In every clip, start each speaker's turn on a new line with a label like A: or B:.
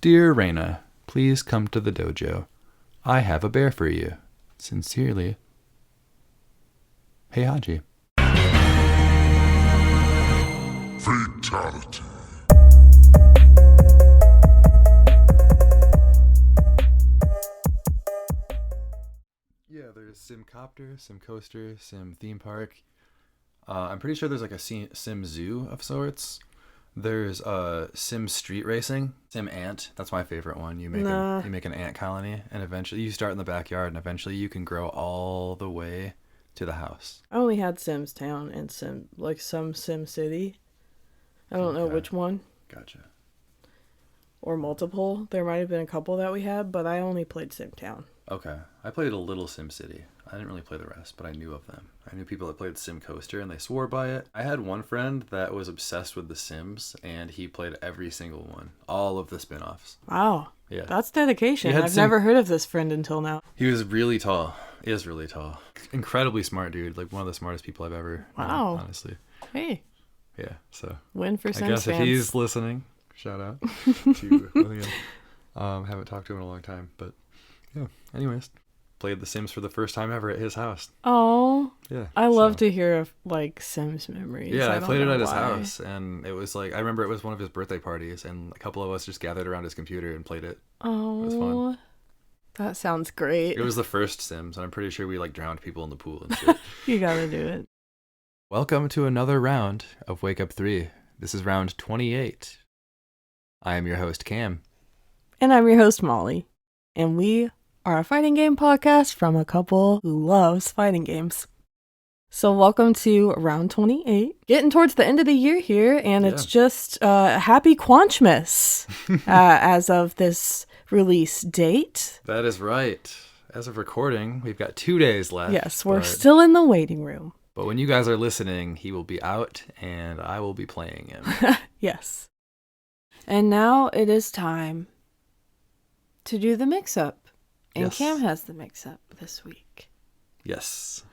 A: Dear Reina, please come to the dojo. I have a bear for you. Sincerely, Heihachi.
B: Fatality.
A: Yeah, there's Simcopter, Simcoaster, Sim Theme Park. I'm pretty sure there's like a Sim Zoo of sorts. There's Sim Street Racing, Sim Ant. That's my favorite one. You make an ant colony, and eventually you start in the backyard, and eventually you can grow all the way to the house.
C: I only had Sims Town and some Sim City. I don't know which one.
A: Gotcha.
C: Or multiple. There might have been a couple that we had, but I only played Sim Town.
A: Okay. I played a little Sim City. I didn't really play the rest, but I knew of them. I knew people that played Sim Coaster, and they swore by it. I had one friend that was obsessed with The Sims, and he played every single one. All of the spin-offs.
C: Wow.
A: Yeah.
C: That's dedication. I've never heard of this friend until now.
A: He was really tall. He is really tall. Incredibly smart dude. Like one of the smartest people I've ever known, honestly.
C: Hey.
A: Yeah, so.
C: Win for Sims
A: I guess
C: fans.
A: if he's listening, shout out to William. Haven't talked to him in a long time, but yeah. Anyways, played The Sims for the first time ever at his house.
C: Oh.
A: Yeah.
C: I love to hear of Sims memories.
A: Yeah, I played it at his house, and it was I remember it was one of his birthday parties, and a couple of us just gathered around his computer and played it.
C: Oh.
A: It was fun.
C: That sounds great.
A: It was the first Sims, and I'm pretty sure we drowned people in the pool and shit.
C: You gotta do it.
A: Welcome to another round of Wake Up 3. This is round 28. I am your host, Cam.
C: And I'm your host, Molly. And we are a fighting game podcast from a couple who loves fighting games. So welcome to round 28. Getting towards the end of the year here, and it's just happy Quan Chi as of this release date.
A: That is right. As of recording, we've got 2 days left.
C: Yes, we're still in the waiting room.
A: But when you guys are listening, he will be out, and I will be playing him.
C: Yes. And now it is time to do the mix-up. And Cam has the mix-up this week.
A: Yes.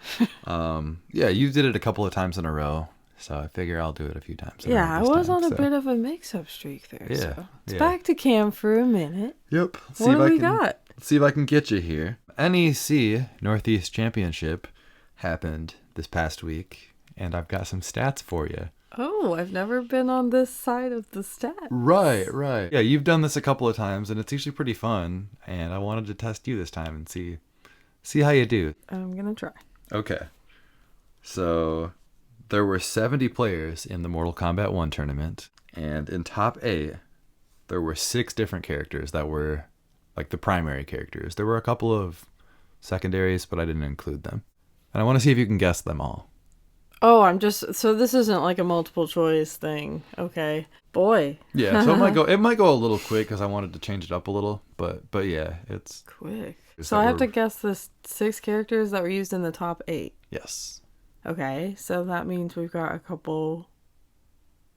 A: Yeah, you did it a couple of times in a row, so I figure I'll do it a few times in a row.
C: Yeah, I was on a bit of a mix-up streak there.
A: Yeah,
C: so it's back to Cam for a minute.
A: Yep.
C: What do we got?
A: Let's see if I can get you here. NEC Northeast Championship happened this past week, and I've got some stats for you.
C: Oh, I've never been on this side of the stats.
A: Right. Yeah, you've done this a couple of times, and it's usually pretty fun, and I wanted to test you this time and see how you do.
C: I'm gonna try.
A: Okay. So, there were 70 players in the Mortal Kombat 1 tournament, and in top 8, there were 6 different characters that were, the primary characters. There were a couple of secondaries, but I didn't include them. And I want to see if you can guess them all.
C: Oh, so this isn't like a multiple choice thing. Okay. Boy.
A: Yeah, so it might go a little quick because I wanted to change it up a little, but yeah, it's
C: quick. So I have to guess the 6 characters that were used in the top 8.
A: Yes.
C: Okay, so that means we've got a couple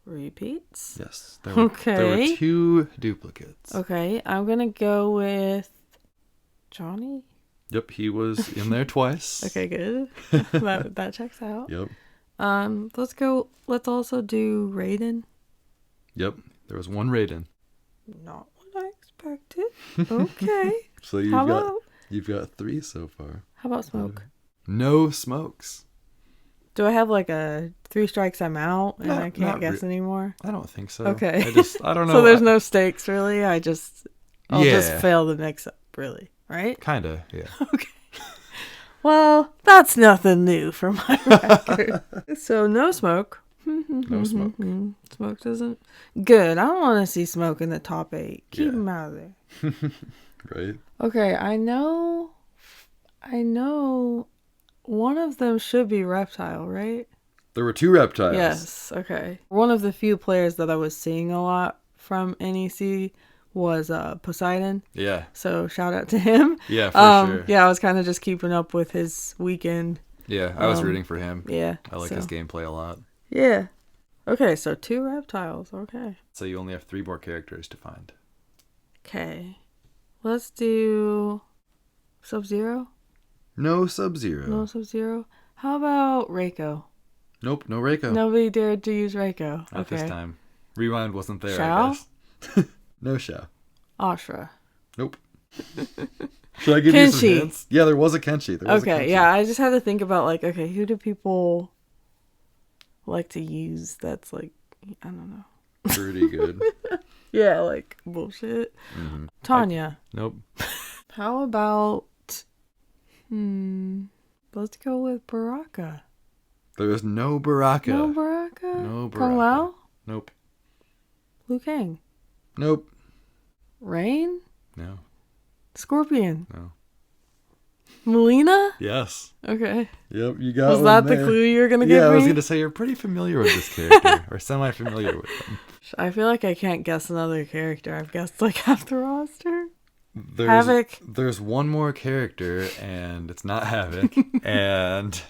C: repeats.
A: Yes. There were 2 duplicates.
C: Okay, I'm going to go with Johnny.
A: Yep, he was in there twice.
C: Okay, good. that checks out.
A: Yep.
C: Let's also do Raiden.
A: Yep, there was 1 Raiden.
C: Not what I expected. Okay.
A: So you've got 3 so far.
C: How about Smoke?
A: No Smokes.
C: Do I have a 3 strikes I'm out and I can't guess anymore?
A: I don't think so.
C: Okay.
A: I don't know.
C: So there's no stakes really. I'll just fail the mix up really, right?
A: Kinda, yeah.
C: Okay. Well, that's nothing new for my record. So no Smoke.
A: No Smoke.
C: Smoke doesn't. Good. I don't want to see Smoke in the top 8. Keep him out of there.
A: Right.
C: Okay, I know one of them should be Reptile, right?
A: There were 2 reptiles.
C: Yes, okay. One of the few players that I was seeing a lot from NEC was Poseidon.
A: Yeah.
C: So shout out to him.
A: Yeah, for sure.
C: Yeah, I was kind of just keeping up with his weekend.
A: Yeah, I was rooting for him.
C: Yeah.
A: I like his gameplay a lot.
C: Yeah. Okay, so 2 reptiles. Okay.
A: So you only have 3 more characters to find.
C: Okay. Let's do Sub-Zero.
A: No Sub-Zero.
C: No Sub-Zero. How about Reiko?
A: Nope, no Reiko.
C: Nobody dared to use Reiko.
A: Not this time. Rewind wasn't there,
C: Shao?
A: I guess. No Shao.
C: Ashra.
A: Nope. Should I give you some
C: Kenshi.
A: hints? Yeah, there was a Kenshi.
C: Okay, yeah, I just had to think about, like, okay, who do people like to use that's, like, I don't know.
A: Pretty good.
C: Yeah, like, bullshit.
A: Mm-hmm.
C: Tanya.
A: Nope.
C: How about, let's go with Baraka.
A: There is no Baraka.
C: No Baraka?
A: No Baraka.
C: Kung Lao?
A: Nope.
C: Liu Kang?
A: Nope.
C: Rain?
A: No.
C: Scorpion?
A: No.
C: Melina?
A: Yes.
C: Okay.
A: Yep, you got
C: Was
A: one
C: that
A: there.
C: the clue you were going to give me?
A: Yeah, I was going to say you're pretty familiar with this character, or semi-familiar with him.
C: I feel like I can't guess another character. I've guessed like half the roster. Havoc.
A: There's one more character, and it's not Havoc, and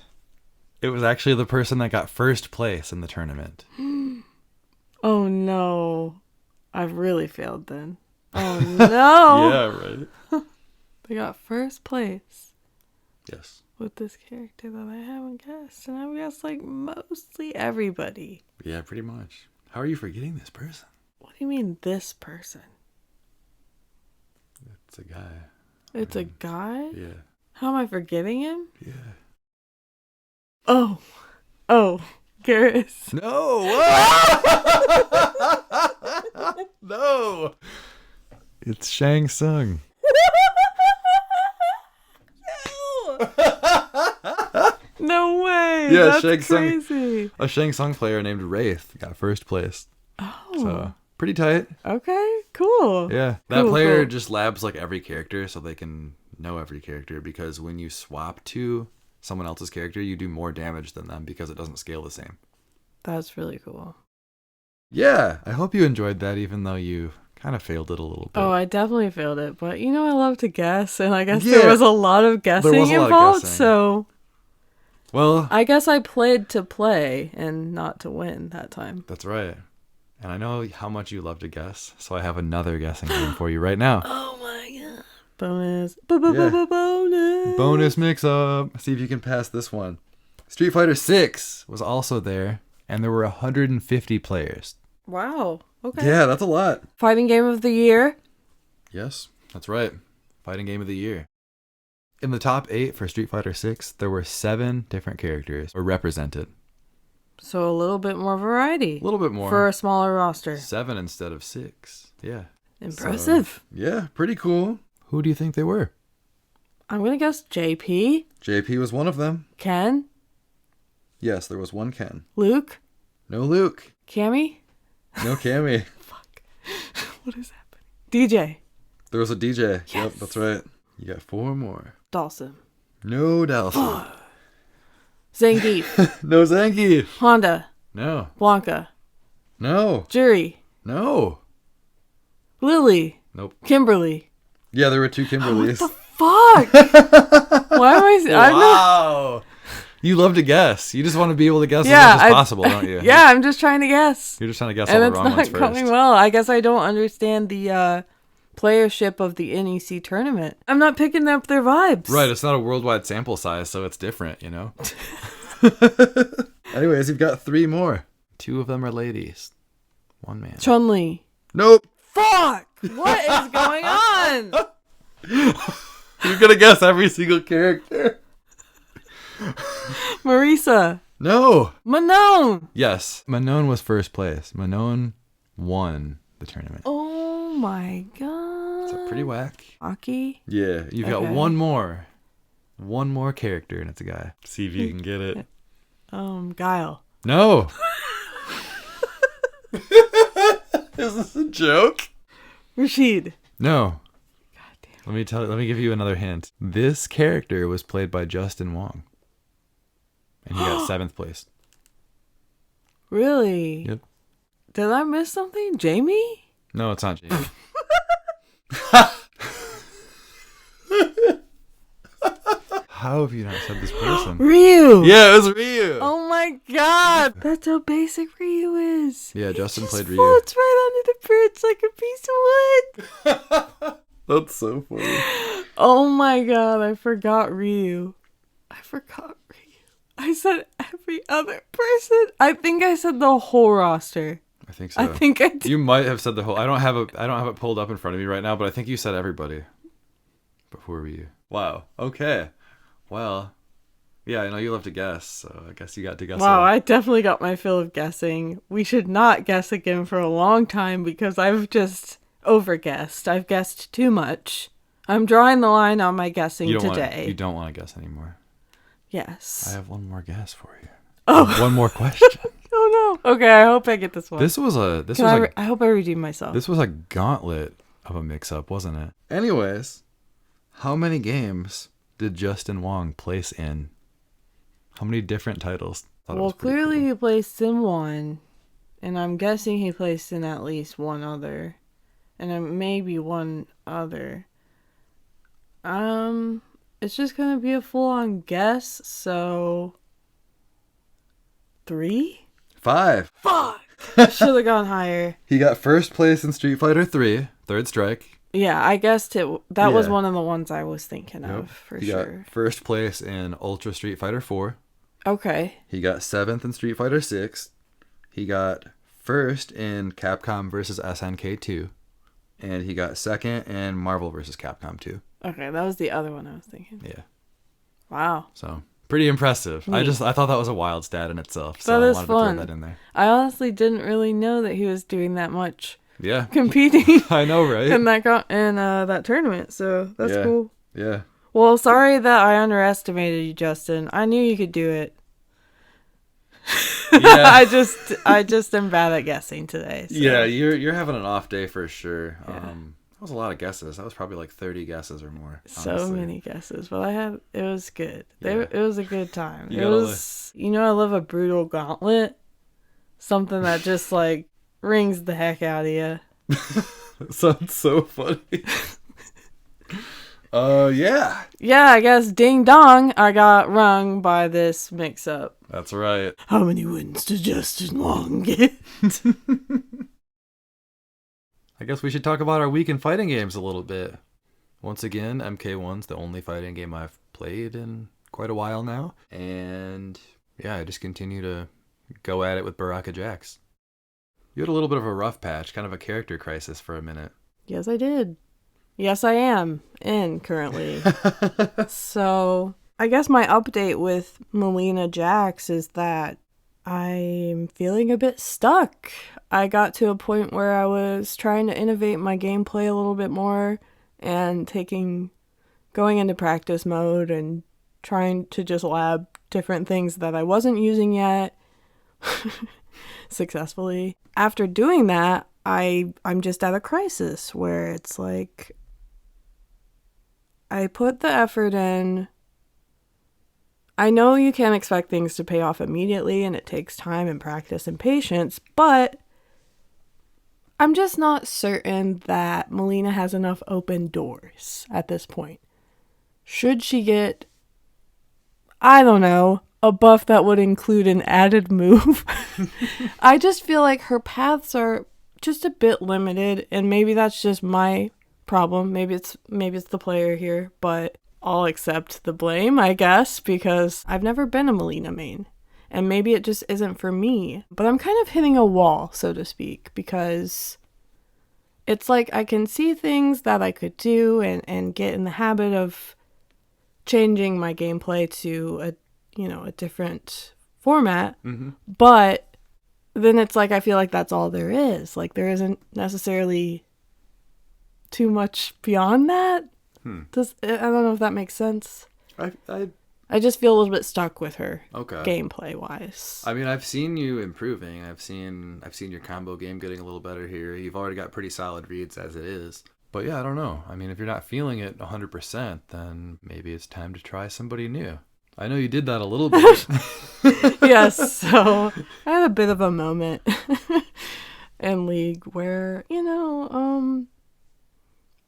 A: it was actually the person that got first place in the tournament.
C: Oh no. I've really failed then. Oh no.
A: Yeah, right.
C: They got first place.
A: Yes.
C: With this character that I haven't guessed. And I've guessed like mostly everybody.
A: Yeah, pretty much. How are you forgetting this person?
C: What do you mean this person?
A: It's a guy.
C: It's a guy?
A: Yeah.
C: How am I forgetting him?
A: Yeah.
C: Oh. Garrus.
A: No! No! It's Shang Tsung.
C: No way.
A: Yeah,
C: That's
A: Shang Tsung.
C: crazy.
A: A Shang Tsung player named Wraith got first place.
C: Oh.
A: So, pretty tight.
C: Okay, cool.
A: Yeah. That
C: Cool,
A: player
C: cool.
A: just labs like every character so they can know every character, because when you swap to someone else's character, you do more damage than them because it doesn't scale the same.
C: That's really cool.
A: Yeah. I hope you enjoyed that, even though you kind of failed it a little bit.
C: Oh, I definitely failed it. But, I love to guess. And I guess
A: Yeah.
C: there was a lot of guessing
A: There was a lot of
C: involved.
A: guessing.
C: So,
A: Well,
C: I guess I played to play and not to win that time.
A: that's right. And I know how much you love to guess, so I have another guessing game for you right now.
C: Oh my god. Bonus.
A: Yeah.
C: Bonus.
A: Bonus mix-up. See if you can pass this one. Street Fighter 6 was also there, and there were 150 players.
C: Wow. Okay.
A: Yeah, that's a lot.
C: Fighting game of the year.
A: Yes, that's right. Fighting game of the year. In the top 8 for Street Fighter 6, there were 7 different characters were represented.
C: So a little bit more variety.
A: A little bit more.
C: For a smaller roster.
A: 7 instead of 6. Yeah.
C: Impressive.
A: So, yeah, pretty cool. Who do you think they were?
C: I'm going to guess JP.
A: JP was one of them.
C: Ken.
A: Yes, there was one Ken.
C: Luke.
A: No Luke.
C: Cammy.
A: No Cammy.
C: Fuck. What is happening? DJ.
A: There was a DJ.
C: Yes.
A: Yep, that's right. You got 4 more.
C: Dawson.
A: No Dalson.
C: Zangief.
A: No Zangief.
C: Honda.
A: No.
C: Blanca.
A: No.
C: Jury.
A: No.
C: Lily.
A: Nope.
C: Kimberly.
A: Yeah, there were 2 Kimberlys.
C: What the fuck? Why am I... I'm not...
A: Wow. You love to guess. You just want to be able to guess
C: Yeah,
A: as much as possible, don't you?
C: Yeah, I'm just trying to guess.
A: You're just trying to guess
C: And
A: all
C: it's
A: the wrong ones
C: not
A: first.
C: going well. I guess I don't understand the playership of the NEC tournament. I'm not picking up their vibes.
A: Right, it's not a worldwide sample size, so it's different, you know? Anyways, you've got 3 more. 2 of them are ladies. 1 man.
C: Chun-Li.
A: Nope.
C: Fuck! What is going on?
A: You're gonna guess every single character.
C: Marisa.
A: No.
C: Manon.
A: Yes. Manon was first place. Manon won the tournament.
C: Oh my god.
A: So pretty whack.
C: Aki.
A: Yeah. You've got
C: Okay.
A: one more. One more character, and it's a guy. See if you can get it.
C: Guile.
A: No. Is this a joke?
C: Rashid.
A: No.
C: God damn.
A: Let me give you another hint. This character was played by Justin Wong. And he got 7th place.
C: Really?
A: Yep.
C: Did I miss something? Jamie?
A: No, it's not Jamie. How have you not said this person?
C: Ryu.
A: Yeah, it was Ryu.
C: Oh my god. That's how basic Ryu is.
A: Yeah, Justin
C: He
A: played
C: just
A: Ryu.
C: floats right under the bridge like a piece of wood.
A: That's so funny.
C: Oh my god, I forgot Ryu. I said every other person. I think I said the whole roster.
A: I think so.
C: I think I did.
A: You might have said the whole. I don't have it pulled up in front of me right now, but I think you said everybody before we. Wow. Okay. Well. Yeah, I know you love to guess, so I guess you got to guess.
C: Wow, I definitely got my fill of guessing. We should not guess again for a long time because I've just overguessed. I've guessed too much. I'm drawing the line on my guessing today.
A: You don't want to guess anymore.
C: Yes.
A: I have one more guess for you.
C: Oh.
A: One more question.
C: Oh no. Okay, I hope I get this one. I hope I redeem myself.
A: This was a gauntlet of a mix-up, wasn't it? Anyways, how many games did Justin Wong place in? How many different titles?
C: Well, clearly he placed in one, and I'm guessing he placed in at least one other, and then maybe one other. It's just gonna be a full-on guess, so 3?
A: 5.
C: Fuck! Should have gone higher.
A: He got first place in Street Fighter 3, Third Strike.
C: Yeah, I guessed it. That was one of the ones I was thinking of, for
A: he
C: sure.
A: Got first place in Ultra Street Fighter 4.
C: Okay.
A: He got 7th in Street Fighter 6. He got first in Capcom vs. SNK 2. And he got second in Marvel vs. Capcom 2.
C: Okay, that was the other one I was thinking.
A: Yeah.
C: Wow.
A: So, pretty impressive.
C: Neat.
A: I thought that was a wild stat in itself. So
C: that is
A: I wanted
C: fun.
A: to throw that in there.
C: I honestly didn't really know that he was doing that much.
A: Yeah.
C: Competing.
A: I know, right?
C: In that tournament, so that's cool.
A: Yeah.
C: Well, sorry that I underestimated you, Justin. I knew you could do it.
A: Yeah.
C: I just am bad at guessing today. So.
A: Yeah, you're having an off day for sure.
C: Yeah.
A: That was a lot of guesses. That was probably like 30 guesses or more.
C: So
A: honestly.
C: many guesses, but it was good.
A: Yeah.
C: It was a good time. I love a brutal gauntlet. Something that just like rings the heck out of you.
A: That sounds so funny. Yeah.
C: Yeah, I guess ding dong, I got rung by this mix up.
A: That's right.
C: How many wins does Justin Wong get?
A: I guess we should talk about our week in fighting games a little bit. Once again, MK1's the only fighting game I've played in quite a while now. And yeah, I just continue to go at it with Baraka Jax. You had a little bit of a rough patch, kind of a character crisis for a minute.
C: Yes, I did. Yes, I am in currently. So, I guess my update with Melina Jax is that I'm feeling a bit stuck. I got to a point where I was trying to innovate my gameplay a little bit more and going into practice mode and trying to just lab different things that I wasn't using yet successfully. After doing that, I'm just at a crisis where it's like I put the effort in. I know you can't expect things to pay off immediately and it takes time and practice and patience, but I'm just not certain that Melina has enough open doors at this point. Should she get, I don't know, a buff that would include an added move? I just feel like her paths are just a bit limited, and maybe that's just my problem. Maybe it's the player here, but I'll accept the blame, I guess, because I've never been a Melina main. And maybe it just isn't for me. But I'm kind of hitting a wall, so to speak, because it's like I can see things that I could do and get in the habit of changing my gameplay to a different format. Mm-hmm. But then it's like I feel like that's all there is. Like there isn't necessarily too much beyond that. I don't know if that makes sense. I just feel a little bit stuck with her. Okay. Gameplay wise.
A: I mean, I've seen you improving. I've seen your combo game getting a little better here. You've already got pretty solid reads as it is. But yeah, I don't know. I mean, if you're not feeling it 100%, then maybe it's time to try somebody new. I know you did that a little bit.
C: Yes, so I had a bit of a moment in League where,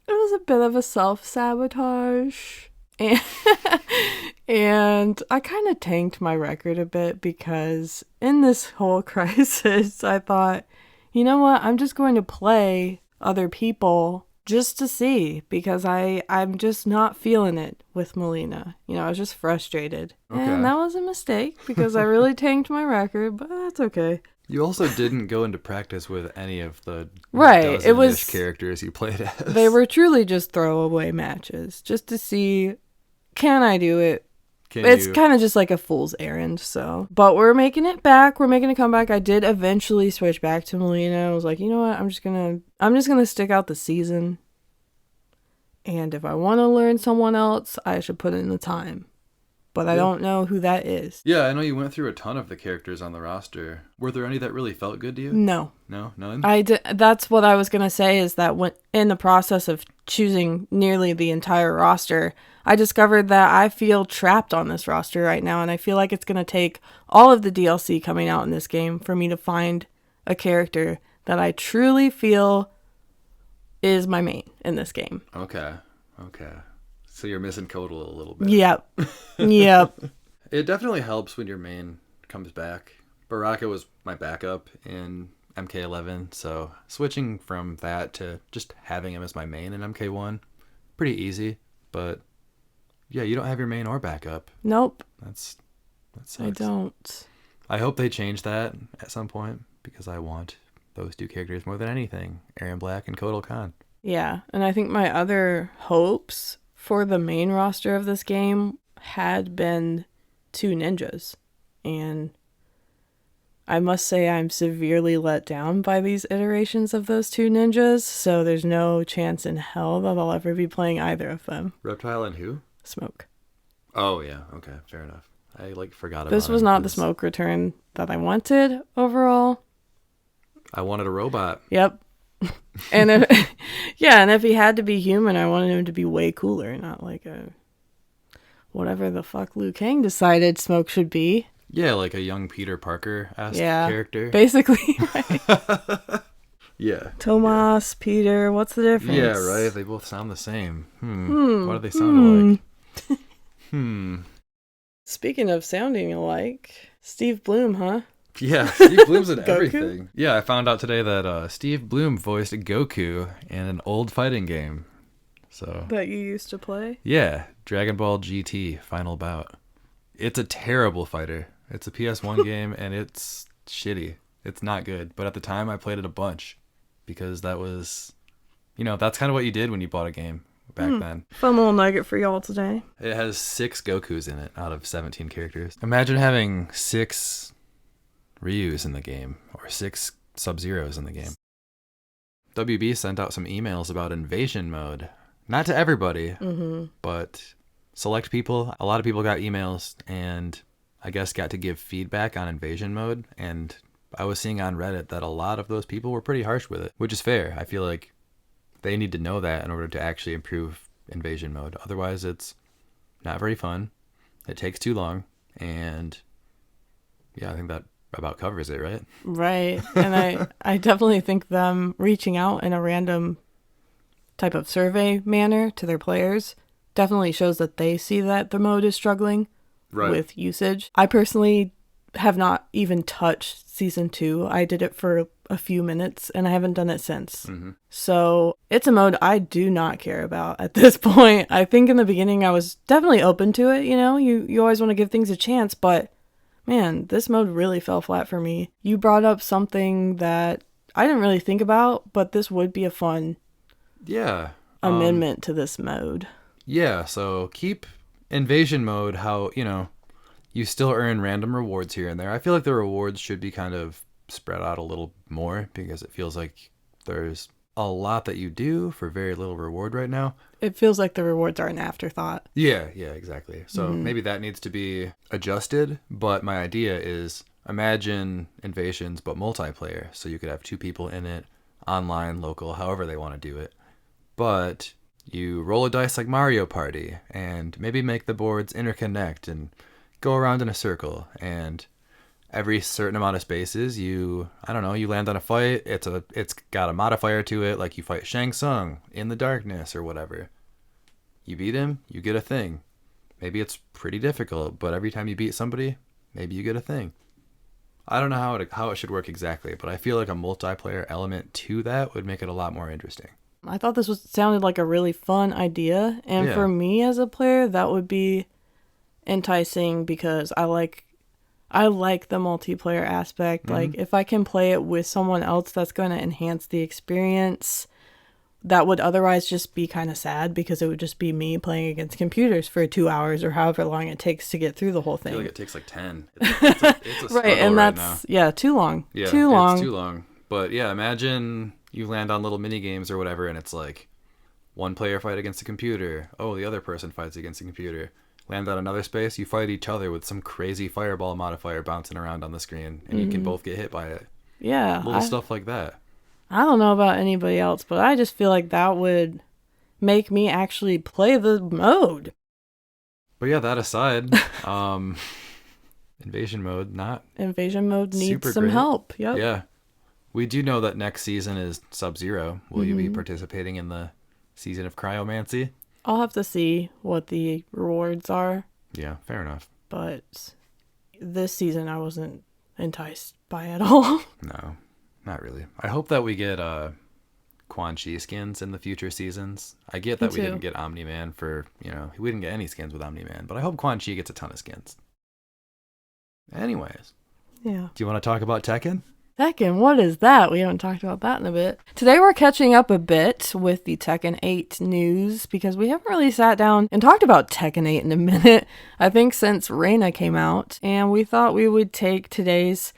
C: it was a bit of a self-sabotage. And I kind of tanked my record a bit because in this whole crisis, I thought, you know what, I'm just going to play other people just to see, because I'm just not feeling it with Melina. I was just frustrated. Okay. And that was a mistake because I really tanked my record, but that's okay.
A: You also didn't go into practice with any of the
C: Right. It was
A: characters you played as.
C: They were truly just throwaway matches, just to see, can I do it? It's kind of just like a fool's errand, so. But we're making it back. We're making a comeback. I did eventually switch back to Melina. I was like, you know what? I'm just gonna stick out the season. And if I want to learn someone else, I should put in the time. But I don't know who that is.
A: Yeah, I know you went through a ton of the characters on the roster. Were there any that really felt good to you?
C: No.
A: No? None?
C: That's what I was going to say, is that when in the process of choosing nearly the entire roster, I discovered that I feel trapped on this roster right now, and I feel like it's going to take all of the DLC coming out in this game for me to find a character that I truly feel is my main in this game.
A: Okay. So you're missing Kotal a little bit.
C: Yep.
A: It definitely helps when your main comes back. Baraka was my backup in MK11, so switching from that to just having him as my main in MK1, pretty easy. But yeah, you don't have your main or backup.
C: Nope.
A: That sucks.
C: I don't.
A: I hope they change that at some point, because I want those two characters more than anything, Aaron Black and Kotal Khan.
C: Yeah, and I think my other hopes for the main roster of this game had been two ninjas, and I must say I'm severely let down by these iterations of those two ninjas, so there's no chance in hell that I'll ever be playing either of them.
A: Reptile and who?
C: Smoke.
A: Oh yeah, okay, fair enough. I forgot about
C: this was not the Smoke return that I wanted overall.
A: I wanted a robot.
C: Yep. And if he had to be human, I wanted him to be way cooler, not like a whatever the fuck Liu Kang decided Smoke should be.
A: Yeah, like a young Peter Parker-esque character.
C: Basically, right?
A: Yeah.
C: Tomas, yeah. Peter, what's the difference?
A: Yeah, right. They both sound the same. What do they sound alike?
C: Speaking of sounding alike, Steve Bloom, huh?
A: Yeah, Steve Bloom's in everything. Yeah, I found out today that Steve Bloom voiced Goku in an old fighting game. So
C: that you used to play?
A: Yeah, Dragon Ball GT Final Bout. It's a terrible fighter. It's a PS1 game, and it's shitty. It's not good. But at the time, I played it a bunch, because that was, that's kind of what you did when you bought a game back then.
C: Fun little nugget for y'all today.
A: It has 6 Gokus in it out of 17 characters. Imagine having 6 Ryus in the game, or 6 Sub-Zeros in the game. WB sent out some emails about invasion mode. Not to everybody, but select people. A lot of people got emails, and I guess got to give feedback on invasion mode, and I was seeing on Reddit that a lot of those people were pretty harsh with it, which is fair. I feel like they need to know that in order to actually improve invasion mode. Otherwise, it's not very fun. It takes too long, and yeah, I think that about covers it, right?
C: Right. And I definitely think them reaching out in a random type of survey manner to their players definitely shows that they see that the mode is struggling with usage. I personally have not even touched Season 2. I did it for a few minutes, and I haven't done it since. So it's a mode I do not care about at this point. I think in the beginning I was definitely open to it, you always want to give things a chance, but man, this mode really fell flat for me. You brought up something that I didn't really think about, but this would be a fun amendment to this mode.
A: Yeah, so keep invasion mode how, you still earn random rewards here and there. I feel like the rewards should be kind of spread out a little more, because it feels like there's a lot that you do for very little reward right now.
C: It feels like the rewards are an afterthought.
A: Yeah, exactly. So maybe that needs to be adjusted, but my idea is imagine invasions but multiplayer, so you could have 2 people in it, online, local, however they want to do it. But you roll a dice like Mario Party, and maybe make the boards interconnect and go around in a circle, and every certain amount of spaces you land on a fight. It's got a modifier to it, like you fight Shang Tsung in the darkness or whatever. You beat him, you get a thing. Maybe it's pretty difficult, but every time you beat somebody, maybe you get a thing. I don't know how it should work exactly, but I feel like a multiplayer element to that would make it a lot more interesting.
C: I thought this sounded like a really fun idea, and for me as a player, that would be enticing, because I like I like the multiplayer aspect. Like, if I can play it with someone else, that's going to enhance the experience. That would otherwise just be kind of sad because it would just be me playing against computers for 2 hours or however long it takes to get through the whole thing.
A: I feel like it takes like 10. It's a
C: right, and
A: right
C: that's,
A: now.
C: too long.
A: Yeah,
C: too long.
A: It's too long. But yeah, imagine you land on little mini games or whatever, and it's like one player fight against a computer. Oh, the other person fights against a computer. Land on another space, you fight each other with some crazy fireball modifier bouncing around on the screen, and you can both get hit by it.
C: Yeah.
A: Little stuff like that.
C: I don't know about anybody else, but I just feel like that would make me actually play the mode.
A: But yeah, that aside, invasion mode
C: needs some
A: great.
C: help. Yep.
A: Yeah. We do know that next season is Sub-Zero. Will you be participating in the season of Cryomancy?
C: I'll have to see what the rewards are.
A: Yeah, fair enough.
C: But this season I wasn't enticed by it at all.
A: No, not really. I hope that we get Quan Chi skins in the future seasons. I get that we didn't get Omni-Man for, we didn't get any skins with Omni-Man, but I hope Quan Chi gets a ton of skins. Anyways.
C: Yeah.
A: Do you want to talk about Tekken?
C: Tekken, what is that? We haven't talked about that in a bit. Today we're catching up a bit with the Tekken 8 news because we haven't really sat down and talked about Tekken 8 in a minute, I think since Reina came out, and we thought we would take today's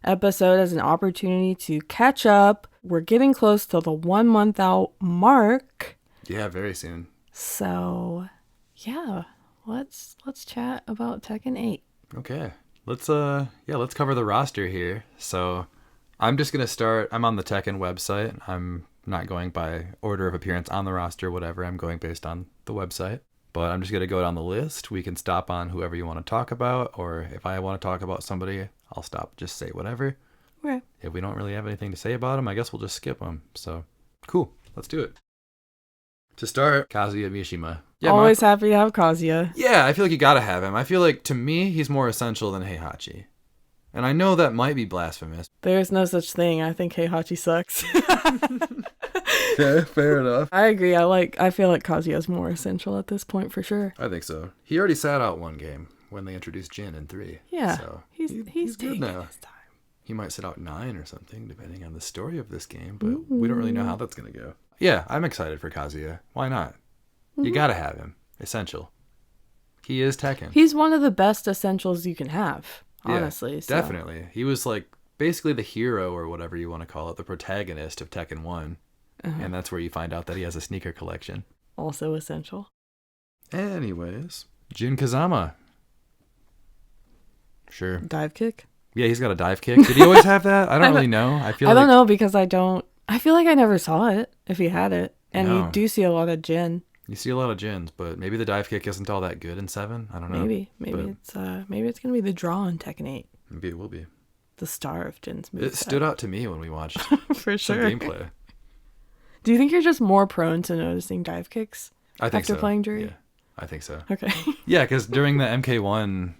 C: episode as an opportunity to catch up. We're getting close to the 1 month out mark.
A: Yeah, very soon.
C: So, yeah, let's chat about Tekken 8.
A: Okay. Let's cover the roster here. So, I'm just going to start. I'm on the Tekken website. I'm not going by order of appearance on the roster, whatever. I'm going based on the website. But I'm just going to go down the list. We can stop on whoever you want to talk about. Or if I want to talk about somebody, I'll stop. Just say whatever.
C: Okay.
A: If we don't really have anything to say about them, I guess we'll just skip them. So, cool. Let's do it. To start, Kazuya Mishima. Yeah,
C: always happy to have Kazuya.
A: Yeah, I feel like you gotta have him. I feel like, to me, he's more essential than Heihachi. And I know that might be blasphemous.
C: There's no such thing. I think Heihachi sucks.
A: Yeah, fair enough.
C: I agree. I feel like Kazuya's more essential at this point for sure.
A: I think so. He already sat out one game when they introduced Jin in 3.
C: Yeah,
A: so
C: he's
A: good now.
C: His time.
A: He might sit out 9 or something, depending on the story of this game, but we don't really know how that's gonna go. Yeah, I'm excited for Kazuya. Why not? You gotta have him. Essential. He is Tekken.
C: He's one of the best essentials you can have, honestly.
A: Yeah,
C: so.
A: definitely. He was like basically the hero or whatever you want to call it, the protagonist of Tekken 1. And that's where you find out that he has a sneaker collection.
C: Also essential.
A: Anyways, Jin Kazama. Sure.
C: Dive kick?
A: Yeah, he's got a dive kick. Did he always have that? I don't really know. I
C: don't know because I feel like I never saw it if he had it. And you do see a lot of Jin.
A: You see a lot of Jins, but maybe the dive kick isn't all that good in 7. I don't know.
C: Maybe it's gonna be the draw in Tekken 8.
A: Maybe it will be.
C: The star of Jin's moveset.
A: It stood out to me when we watched
C: for sure
A: some gameplay.
C: Do you think you're just more prone to noticing dive kicks after playing Jury?
A: Yeah, I think so.
C: Okay.
A: Yeah, because during the MK1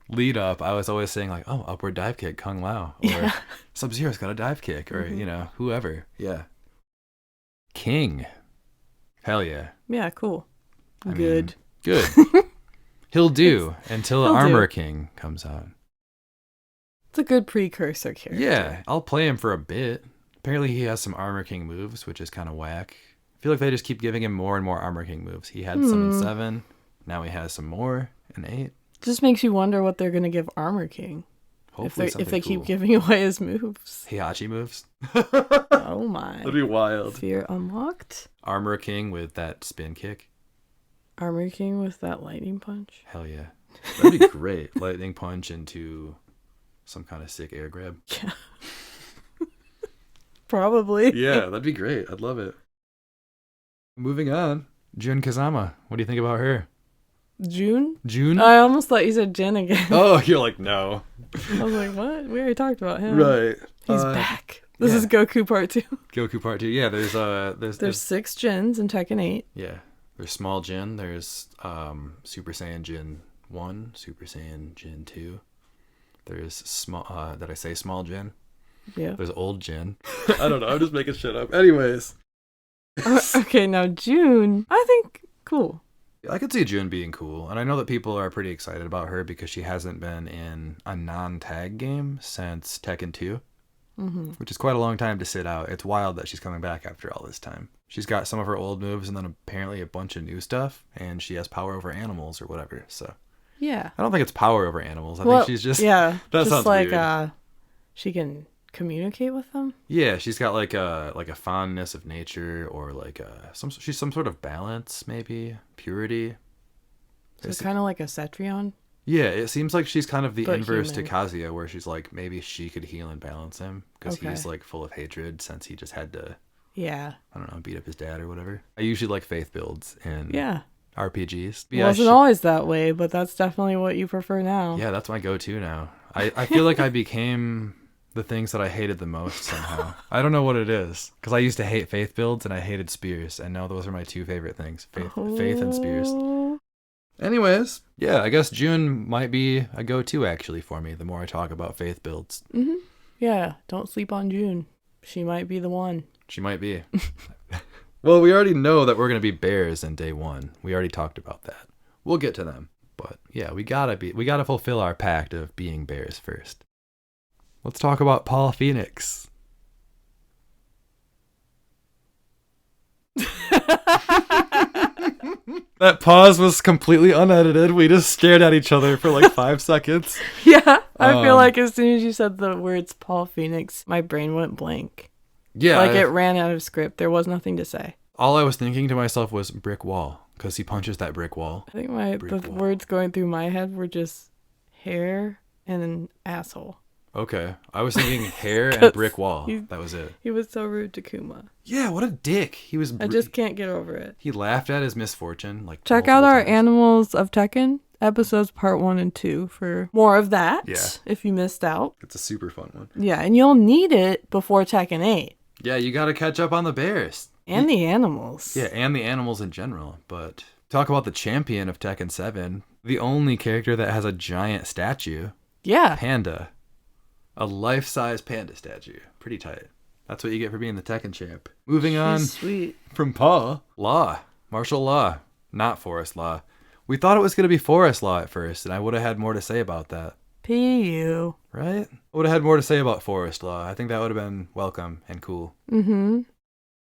A: lead up, I was always saying like, "Oh, upward dive kick, Kung Lao," or Sub-Zero's got a dive kick, or whoever. Yeah. King. Hell yeah.
C: Yeah, cool.
A: I
C: good.
A: Mean, good. He'll do until Armor King comes out.
C: It's a good precursor character.
A: Yeah, I'll play him for a bit. Apparently he has some Armor King moves, which is kind of whack. I feel like they just keep giving him more and more Armor King moves. He had some in 7. Now he has some more in 8.
C: Just makes you wonder what they're going to give Armor King.
A: Hopefully
C: if they keep giving away his moves.
A: Heihachi moves.
C: Oh my.
A: That'd be wild.
C: Fear unlocked.
A: Armor King with that spin kick.
C: Armor King with that lightning punch.
A: Hell yeah. That'd be great. Lightning punch into some kind of sick air grab.
C: Yeah. Probably.
A: Yeah, that'd be great. I'd love it. Moving on. Jun Kazama. What do you think about her?
C: June?
A: I
C: almost thought you said Jin again.
A: Oh, you're like, no.
C: I was like, what? We already talked about him.
A: Right.
C: He's back. This is Goku Part 2.
A: Goku Part 2. Yeah, there's
C: 6 Jins in Tekken 8.
A: Yeah. There's Small Jin. There's Super Saiyan Jin 1, Super Saiyan Jin 2. There's small did I say Small Jin?
C: Yeah.
A: There's Old Jin. I don't know. I'm just making shit up. Anyways.
C: Okay, now June. I think cool.
A: I could see June being cool, and I know that people are pretty excited about her because she hasn't been in a non-tag game since Tekken 2, which is quite a long time to sit out. It's wild that she's coming back after all this time. She's got some of her old moves and then apparently a bunch of new stuff, and she has power over animals or whatever, so...
C: Yeah.
A: I don't think it's power over animals. I think she's just...
C: Yeah.
A: That
C: just
A: sounds
C: like,
A: weird.
C: She can communicate with them?
A: Yeah, she's got like a fondness of nature, or like she's some sort of balance, maybe purity.
C: So kind of like a Cetrion?
A: Yeah, it seems like she's kind of the inverse
C: human.
A: to Kazuya, where she's like, maybe she could heal and balance him, because he's like full of hatred since he just had to, I don't know, beat up his dad or whatever. I usually like faith builds in RPGs.
C: It wasn't always that way, but that's definitely what you prefer now.
A: Yeah, that's my go-to now. I feel like I became the things that I hated the most somehow. I don't know what it is, because I used to hate faith builds and I hated spears, and now those are my two favorite things, faith and spears. Anyways, yeah, I guess June might be a go-to actually for me the more I talk about faith builds.
C: Yeah, don't sleep on June. She might be the one.
A: She might be. Well, we already know that we're going to be bears in day one. We already talked about that. We'll get to them. But yeah, we gotta fulfill our pact of being bears first. Let's talk about Paul Phoenix. That pause was completely unedited. We just stared at each other for like 5 seconds.
C: Yeah, I feel like as soon as you said the words Paul Phoenix, my brain went blank.
A: Yeah.
C: Like it ran out of script. There was nothing to say.
A: All I was thinking to myself was brick wall, because he punches that brick wall.
C: I think the words going through my head were just hair and an asshole.
A: Okay. I was thinking hair and brick wall. That was it.
C: He was so rude to Kuma.
A: Yeah, what a dick.
C: I just can't get over it.
A: He laughed at his misfortune. Like,
C: check out our Animals of Tekken episodes part 1 and 2 for more of that.
A: Yeah.
C: If you missed out.
A: It's a super fun one.
C: Yeah, and you'll need it before Tekken 8.
A: Yeah, you got to catch up on the bears.
C: And the animals.
A: Yeah, and the animals in general. But talk about the champion of Tekken 7. The only character that has a giant statue.
C: Yeah.
A: Panda. A life-size panda statue. Pretty tight. That's what you get for being the Tekken champ. Moving on
C: sweet.
A: From Paul. Law. Martial law. Not forest law. We thought it was going to be forest law at first, and I would have had more to say about that.
C: PU.
A: Right? I would have had more to say about forest law. I think that would have been welcome and cool.
C: Mm-hmm.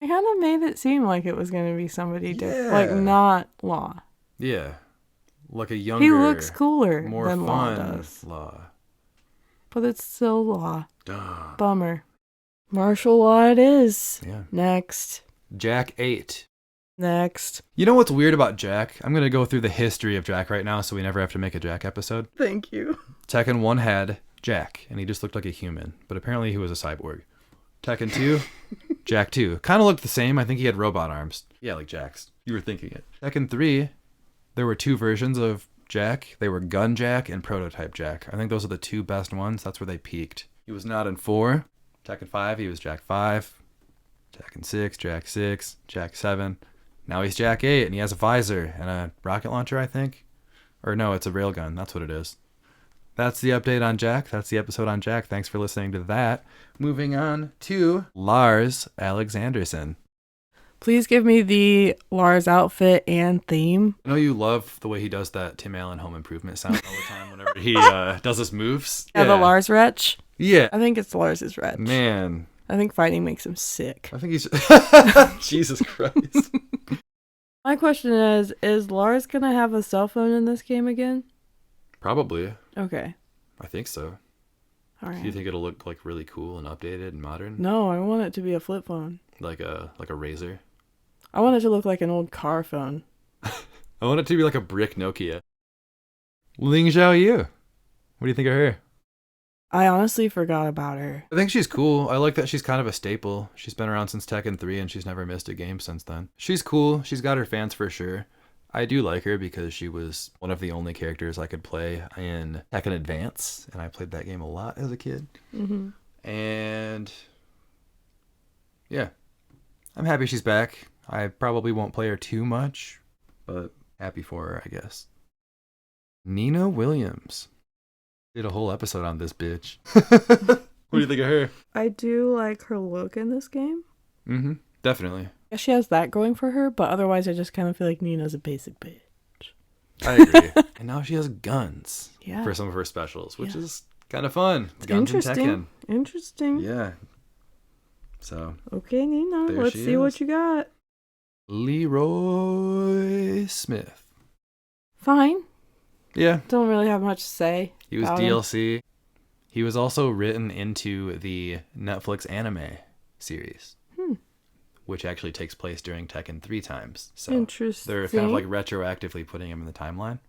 C: It kind of made it seem like it was going to be somebody different. Like, not Law.
A: Yeah. Like a younger,
C: he looks cooler
A: more
C: than
A: fun
C: Law does.
A: Law.
C: But it's still Law.
A: Duh.
C: Bummer. Martial law it is.
A: Yeah.
C: Next.
A: Jack 8.
C: Next.
A: You know what's weird about Jack? I'm going to go through the history of Jack right now so we never have to make a Jack episode.
C: Thank you.
A: Tekken 1 had Jack, and he just looked like a human, but apparently he was a cyborg. Tekken 2, Jack 2. Kind of looked the same. I think he had robot arms. Yeah, like Jack's. You were thinking it. Tekken 3, there were 2 versions of Jack. They were Gun Jack and Prototype Jack. I think those are the 2 best ones. That's where they peaked. He was not in 4. Tekken 5, he was Jack 5. Tekken 6, Jack 6. Jack 7. Now he's Jack 8, and he has a visor and a rocket launcher, I think. Or no, it's a railgun. That's what it is. That's the update on Jack. That's the episode on Jack. Thanks for listening to that. Moving on to Lars Alexanderson.
C: Please give me the Lars outfit and theme.
A: I know you love the way he does that Tim Allen Home Improvement sound all the time whenever he does his moves.
C: Yeah, the Lars retch.
A: Yeah.
C: I think it's Lars's retch.
A: Man.
C: I think fighting makes him sick.
A: I think he's... Jesus Christ.
C: My question is Lars going to have a cell phone in this game again?
A: Probably.
C: Okay.
A: I think so.
C: All right.
A: Do you think it'll look like really cool and updated and modern?
C: No, I want it to be a flip phone.
A: Like a Razor?
C: I want it to look like an old car phone.
A: I want it to be like a brick Nokia. Ling Xiaoyu. What do you think of her?
C: I honestly forgot about her.
A: I think she's cool. I like that she's kind of a staple. She's been around since Tekken 3 and she's never missed a game since then. She's cool. She's got her fans for sure. I do like her because she was one of the only characters I could play in Tekken Advance, and I played that game a lot as a kid.
C: Mm-hmm.
A: And yeah, I'm happy she's back. I probably won't play her too much, but happy for her, I guess. Nina Williams. Did a whole episode on this bitch. What do you think of her?
C: I do like her look in this game.
A: Mm-hmm. Definitely.
C: Yeah, she has that going for her, but otherwise I just kind of feel like Nina's a basic bitch.
A: I agree. And now she has guns for some of her specials, which is kind of fun. Guns and Tekken.
C: Interesting.
A: Yeah. So.
C: Okay, Nina, let's see what you got.
A: Leroy Smith.
C: Fine.
A: Yeah.
C: Don't really have much to say.
A: He was DLC. He was also written into the Netflix anime series, which actually takes place during Tekken 3 times. So
C: interesting.
A: They're kind of like retroactively putting him in the timeline.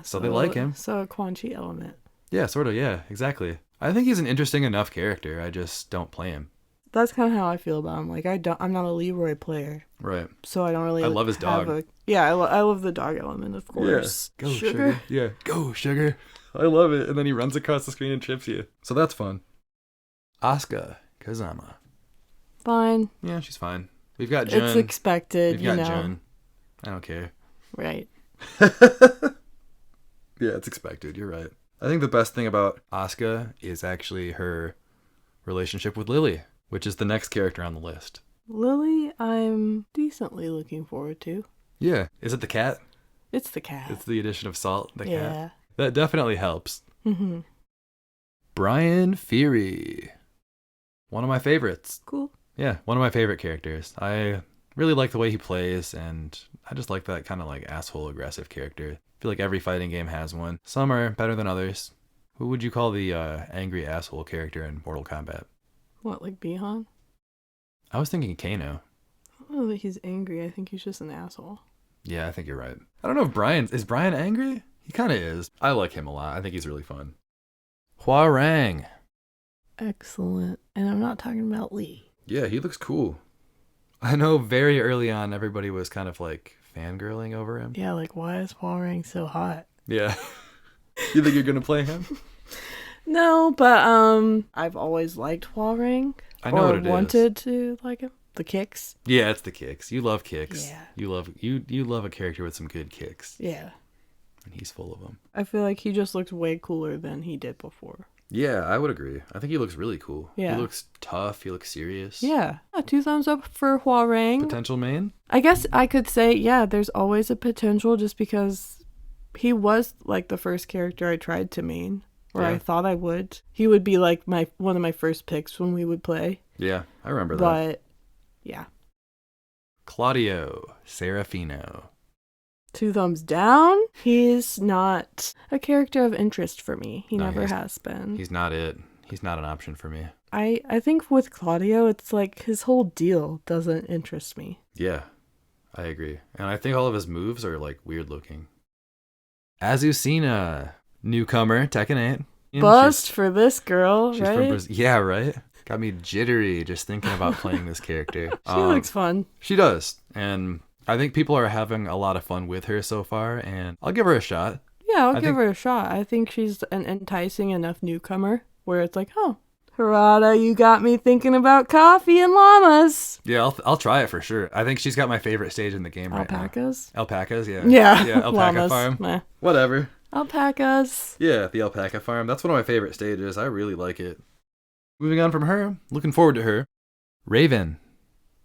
A: So they like him.
C: So a Quan Chi element.
A: Yeah, sort of. Yeah, exactly. I think he's an interesting enough character. I just don't play him.
C: That's kind of how I feel about him. Like I'm not a Leroy player.
A: Right.
C: So I don't really.
A: I love his dog.
C: I love the dog element, of course.
A: Yeah. Go sugar. Yeah. Go sugar. I love it. And then he runs across the screen and trips you. So that's fun. Asuka Kazama.
C: Fine.
A: Yeah, she's fine. We've got Jun.
C: It's expected.
A: We've got Jun. I don't care.
C: Right.
A: Yeah, it's expected. You're right. I think the best thing about Asuka is actually her relationship with Lily, which is the next character on the list.
C: Lily, I'm decently looking forward to.
A: Yeah. Is it the cat?
C: It's the cat.
A: It's the addition of Salt, the cat.
C: Yeah.
A: That definitely helps.
C: Mm-hmm.
A: Brian Fury. One of my favorites.
C: Cool.
A: Yeah, one of my favorite characters. I really like the way he plays, and I just like that kind of like asshole aggressive character. I feel like every fighting game has one. Some are better than others. Who would you call the angry asshole character in Mortal Kombat?
C: What, like Bihan?
A: I was thinking Kano.
C: I don't know that he's angry. I think he's just an asshole.
A: Yeah, I think you're right. I don't know if is Brian angry? He kind of is. I like him a lot. I think he's really fun. Hua Rang.
C: Excellent. And I'm not talking about Lee.
A: Yeah, he looks cool. I know very early on everybody was kind of like fangirling over him.
C: Yeah, like why is Hua Rang so hot?
A: Yeah. You think you're going to play him?
C: No, but I've always liked Hua Rang.
A: I know what it is.
C: Or wanted to like him. The kicks.
A: Yeah, it's the kicks. You love kicks.
C: Yeah.
A: You love a character with some good kicks.
C: Yeah.
A: And he's full of them.
C: I feel like he just looked way cooler than he did before.
A: Yeah, I would agree. I think he looks really cool.
C: Yeah.
A: He looks tough. He looks serious.
C: Yeah. 2 thumbs up for Hua Rang.
A: Potential main?
C: I guess I could say, yeah, there's always a potential just because he was like the first character I tried to main. Or I thought I would. He would be like one of my first picks when we would play.
A: Yeah, I remember that.
C: But, yeah.
A: Claudio Serafino.
C: 2 thumbs down. He's not a character of interest for me. He never has been.
A: He's not it. He's not an option for me.
C: I think with Claudio, it's like his whole deal doesn't interest me.
A: Yeah, I agree. And I think all of his moves are like weird looking. Azucena. Newcomer, Tekken 8.
C: Bust for this girl, right?
A: From Brazil. Yeah, right? Got me jittery just thinking about playing this character.
C: She looks fun.
A: She does. And I think people are having a lot of fun with her so far, and I'll give her a shot.
C: Yeah, I'll give her a shot. I think she's an enticing enough newcomer where it's like, oh, Harada, you got me thinking about coffee and llamas.
A: Yeah, I'll try it for sure. I think she's got my favorite stage in the game right now.
C: Alpacas?
A: Alpacas, yeah.
C: Yeah,
A: alpaca
C: llamas.
A: farm.
C: Meh.
A: Whatever.
C: Alpacas.
A: Yeah, the alpaca farm. That's one of my favorite stages. I really like it. Moving on from her. Looking forward to her. Raven.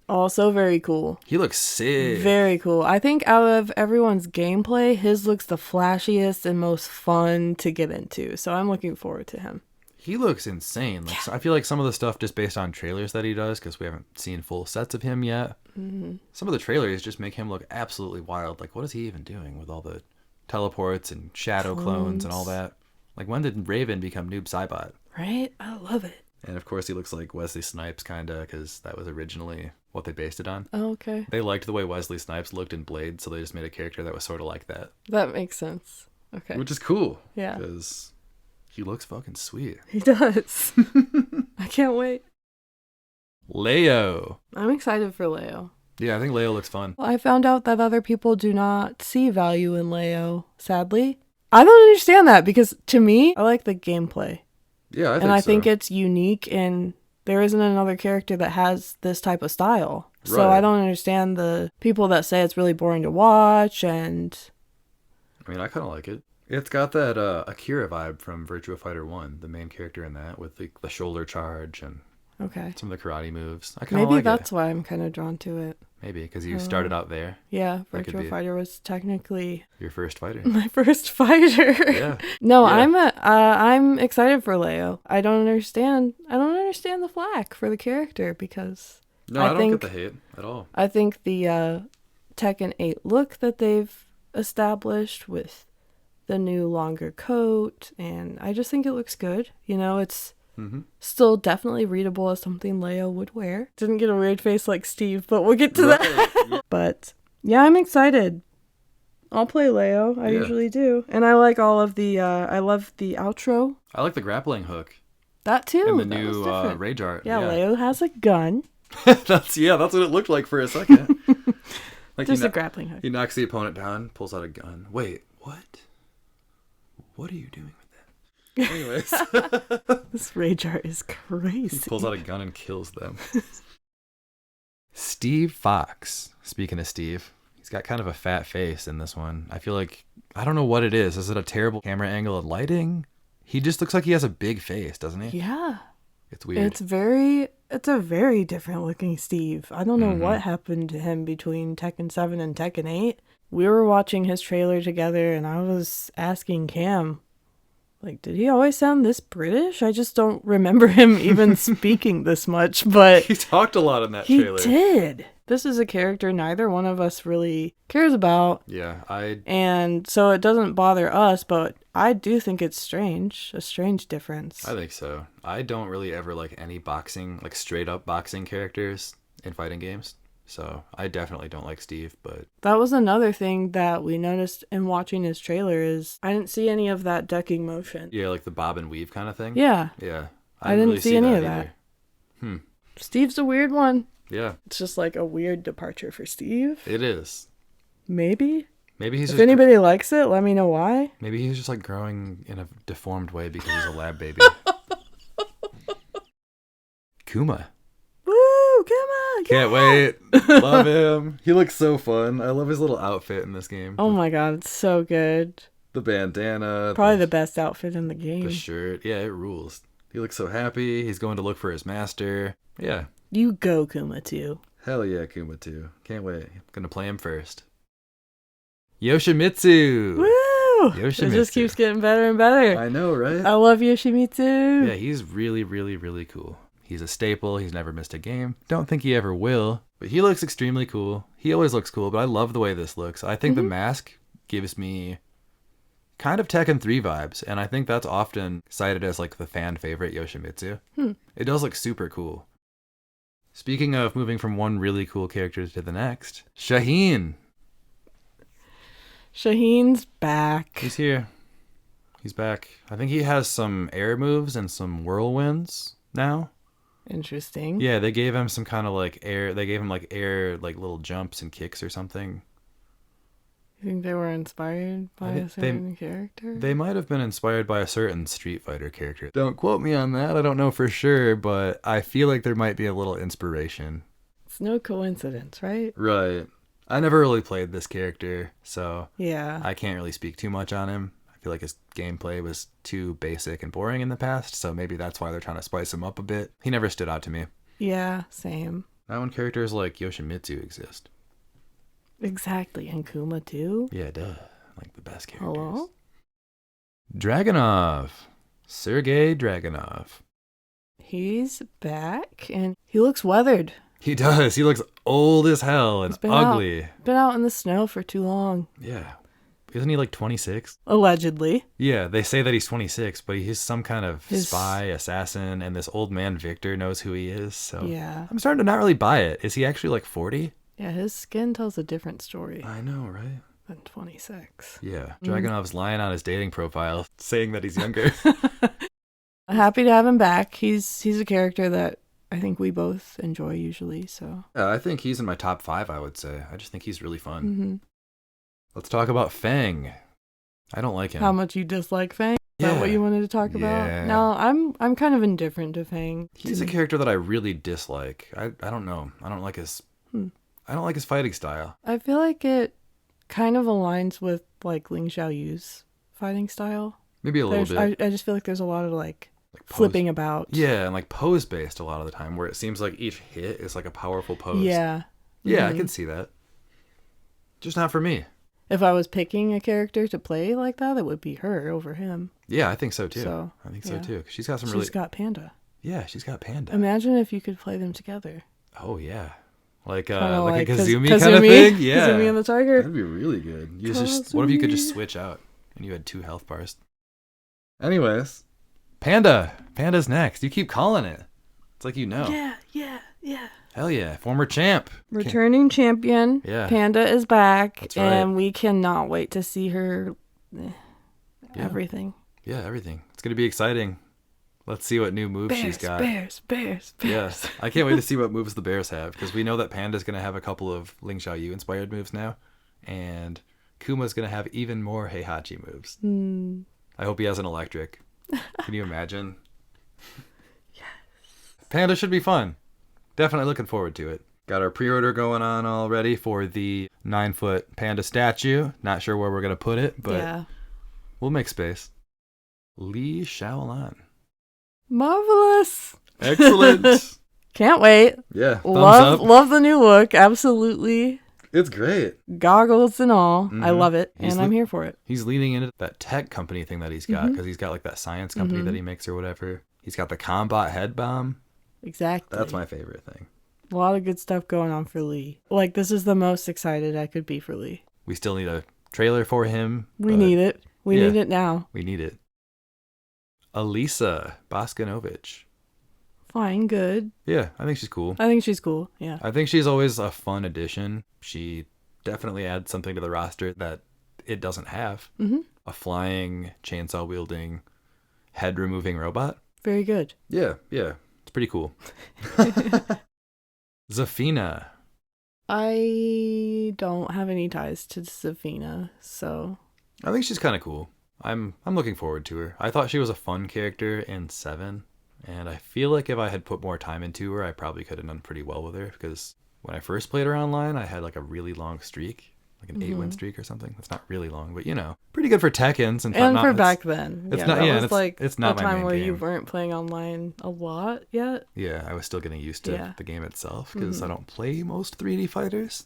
C: Also very cool.
A: He looks sick.
C: Very cool. I think out of everyone's gameplay, his looks the flashiest and most fun to get into. So I'm looking forward to him.
A: He looks insane. Like, I feel like some of the stuff just based on trailers that he does, because we haven't seen full sets of him yet. Mm-hmm. Some of the trailers just make him look absolutely wild. Like, what is he even doing with all the teleports and shadow clones and all that? Like, when did Raven become Noob Saibot?
C: Right? I love it.
A: And of course he looks like Wesley Snipes kinda, because that was originally what they based it on.
C: Oh, okay.
A: They liked the way Wesley Snipes looked in Blade, so they just made a character that was sort of like that.
C: That makes sense. Okay.
A: Which is cool.
C: Yeah.
A: Because he looks fucking sweet.
C: He does. I can't wait.
A: Leo.
C: I'm excited for Leo.
A: Yeah, I think Leo looks fun.
C: Well, I found out that other people do not see value in Leo, sadly. I don't understand that because to me, I like the gameplay.
A: Yeah,
C: I think it's unique and there isn't another character that has this type of style. Right. So I don't understand the people that say it's really boring to watch and...
A: I mean, I kind of like it. It's got that Akira vibe from Virtua Fighter 1, the main character in that, with the shoulder charge and
C: Okay.
A: Some of the karate moves. I kind of
C: Maybe
A: like
C: that's
A: it.
C: why I'm kind of drawn to it.
A: Maybe because you started out there.
C: Yeah,
A: That could
C: Virtua
A: be
C: Fighter was technically
A: your first fighter.
C: my first fighter.
A: Yeah.
C: No,
A: Yeah.
C: I'm excited for Leo. I don't understand the flack for the character because
A: No, I don't get the hate at all.
C: I think the Tekken 8 look that they've established with the new longer coat, and I just think it looks good. You know, it's still definitely readable as something Leo would wear. Didn't get a weird face like Steve, but we'll get to that.
A: Yeah.
C: But yeah, I'm excited. I'll play Leo. I usually do. And I like all of the, I love the outro.
A: I like the grappling hook.
C: That too.
A: And the
C: that
A: new rage art.
C: Yeah, Leo has a gun.
A: That's what it looked like for a second. Like
C: Just a grappling hook.
A: He knocks the opponent down, pulls out a gun. Wait, what? What are you doing with that? Anyways.
C: This rage art is crazy.
A: He pulls out a gun and kills them. Steve Fox. Speaking of Steve, he's got kind of a fat face in this one. I feel like, I don't know what it is. Is it a terrible camera angle and lighting? He just looks like he has a big face, doesn't he?
C: Yeah.
A: It's weird.
C: It's a very different looking Steve. I don't know what happened to him between Tekken 7 and Tekken 8. We were watching his trailer together and I was asking Cam, like, did he always sound this British? I just don't remember him even speaking this much, but
A: he talked a lot in that trailer.
C: He did. This is a character neither one of us really cares about.
A: Yeah,
C: And so it doesn't bother us, but I do think it's strange. A strange difference.
A: I think so. I don't really ever like any boxing, like straight up boxing characters in fighting games. So I definitely don't like Steve, but...
C: That was another thing that we noticed in watching his trailer is I didn't see any of that ducking motion.
A: Yeah, like the bob and weave kind of thing?
C: Yeah.
A: Yeah.
C: I didn't
A: really
C: see any of that. Steve's a weird one.
A: Yeah.
C: It's just like a weird departure for Steve.
A: It is.
C: Maybe
A: he's
C: if anybody likes it, let me know why.
A: Maybe he's just like growing in a deformed way because he's a lab baby. Kuma.
C: Woo, Kuma!
A: Can't wait. Love him. He looks so fun. I love his little outfit in this game.
C: Oh my god, it's so good.
A: The bandana.
C: Probably the best outfit in the game.
A: The shirt. Yeah, it rules. He looks so happy. He's going to look for his master. Yeah.
C: You go, Kuma, too.
A: Hell yeah, Kuma too. Can't wait. I'm gonna play him first. Yoshimitsu!
C: Woo!
A: Yoshimitsu.
C: It just keeps getting better and better.
A: I know, right?
C: I love Yoshimitsu.
A: Yeah, he's really, really, really cool. He's a staple. He's never missed a game. Don't think he ever will. But he looks extremely cool. He always looks cool, but I love the way this looks. I think the mask gives me kind of Tekken 3 vibes, and I think that's often cited as like the fan favorite Yoshimitsu. It does look super cool. Speaking of moving from one really cool character to the next, Shaheen.
C: Shaheen's back.
A: He's here. He's back. I think he has some air moves and some whirlwinds now.
C: Interesting.
A: Yeah, they gave him some kind of like air. They gave him like air, like little jumps and kicks or something.
C: You think they were inspired by a certain character?
A: They might have been inspired by a certain Street Fighter character. Don't quote me on that. I don't know for sure, but I feel like there might be a little inspiration.
C: It's no coincidence, right?
A: Right. I never really played this character, so
C: yeah,
A: I can't really speak too much on him. I feel like his gameplay was too basic and boring in the past, so maybe that's why they're trying to spice him up a bit. He never stood out to me.
C: Yeah, same.
A: Not when characters like Yoshimitsu exist.
C: Exactly, and Kuma too?
A: Yeah, duh. Like the best characters.
C: Hello?
A: Dragunov. Sergei Dragunov.
C: He's back, and he looks weathered.
A: He does. He looks old as hell and ugly.
C: Been out in the snow for too long.
A: Yeah. Isn't he like 26?
C: Allegedly.
A: Yeah, they say that he's 26, but he's some kind of spy, assassin, and this old man Victor knows who he is, so...
C: Yeah.
A: I'm starting to not really buy it. Is he actually like 40?
C: Yeah, his skin tells a different story.
A: I know, right?
C: Than 26.
A: Yeah. Dragunov's lying on his dating profile, saying that he's younger.
C: I'm happy to have him back. He's a character that I think we both enjoy usually, so...
A: Yeah, I think he's in my top 5, I would say. I just think he's really fun.
C: Mm-hmm.
A: Let's talk about Fang. I don't like him.
C: How much you dislike Fang? Is that what you wanted to talk about? No, I'm kind of indifferent to Fang.
A: He's a character that I really dislike. I don't know. I don't like his fighting style.
C: I feel like it kind of aligns with like Ling Xiaoyu's fighting style.
A: Maybe a little bit.
C: I just feel like there's a lot of like
A: like
C: flipping about.
A: Yeah, and like pose based a lot of the time, where it seems like each hit is like a powerful pose.
C: Yeah.
A: Yeah, I can see that. Just not for me.
C: If I was picking a character to play like that, it would be her over him.
A: Yeah, I think so too.
C: So,
A: I think so too. 'Cause she's got some
C: She's got Panda.
A: Yeah, she's got Panda.
C: Imagine if you could play them together.
A: Oh yeah, like
C: Kinda
A: a
C: like
A: Kazumi kind of thing. Yeah,
C: Kazumi and the tiger.
A: That'd be really good. What if you could just switch out and you had 2 health bars? Anyways, Panda's next. You keep calling it. It's like you know.
C: Yeah.
A: Hell yeah, former champ.
C: Returning champion.
A: Yeah.
C: Panda is back.
A: That's right.
C: And we cannot wait to see her. Everything.
A: Yeah, everything. It's gonna be exciting. Let's see what new moves she's got.
C: Bears.
A: Yeah, I can't wait to see what moves the bears have, because we know that Panda's gonna have a couple of Ling Xiaoyu inspired moves now, and Kuma's gonna have even more Heihachi moves. I hope he has an electric. Can you imagine?
C: Yes.
A: Panda should be fun. Definitely looking forward to it. Got our pre-order going on already for the 9-foot panda statue. Not sure where we're gonna put it, but we'll make space. Li Xiaolan.
C: Marvelous.
A: Excellent.
C: Can't wait.
A: Yeah. Thumbs up.
C: Love the new look. Absolutely.
A: It's great.
C: Goggles and all. I love it. I'm here for it.
A: He's leaning into that tech company thing that he's got, because he's got like that science company that he makes or whatever. He's got the combat head bomb.
C: Exactly.
A: That's my favorite thing.
C: A lot of good stuff going on for Lee. Like, this is the most excited I could be for Lee.
A: We still need a trailer for him.
C: We need it. We need it now.
A: We need it. Elisa Boskanovich.
C: Fine, good.
A: Yeah, I think she's cool.
C: Yeah.
A: I think she's always a fun addition. She definitely adds something to the roster that it doesn't have. A flying, chainsaw wielding, head removing robot.
C: Very good.
A: Yeah. It's pretty cool. Zafina.
C: I don't have any ties to Zafina, so
A: I think she's kind of cool. I'm looking forward to her. I thought she was a fun character in 7, and I feel like if I had put more time into her, I probably could have done pretty well with her, because when I first played her online, I had like a really long streak, like an 8-win streak or something. That's not really long, but pretty good for Tekkens. And
C: for back then.
A: It's not. Yeah, it's like it's not
C: a
A: my
C: time
A: main
C: where
A: game.
C: you weren't playing online a lot yet.
A: Yeah, I was still getting used to the game itself, because I don't play most 3D fighters.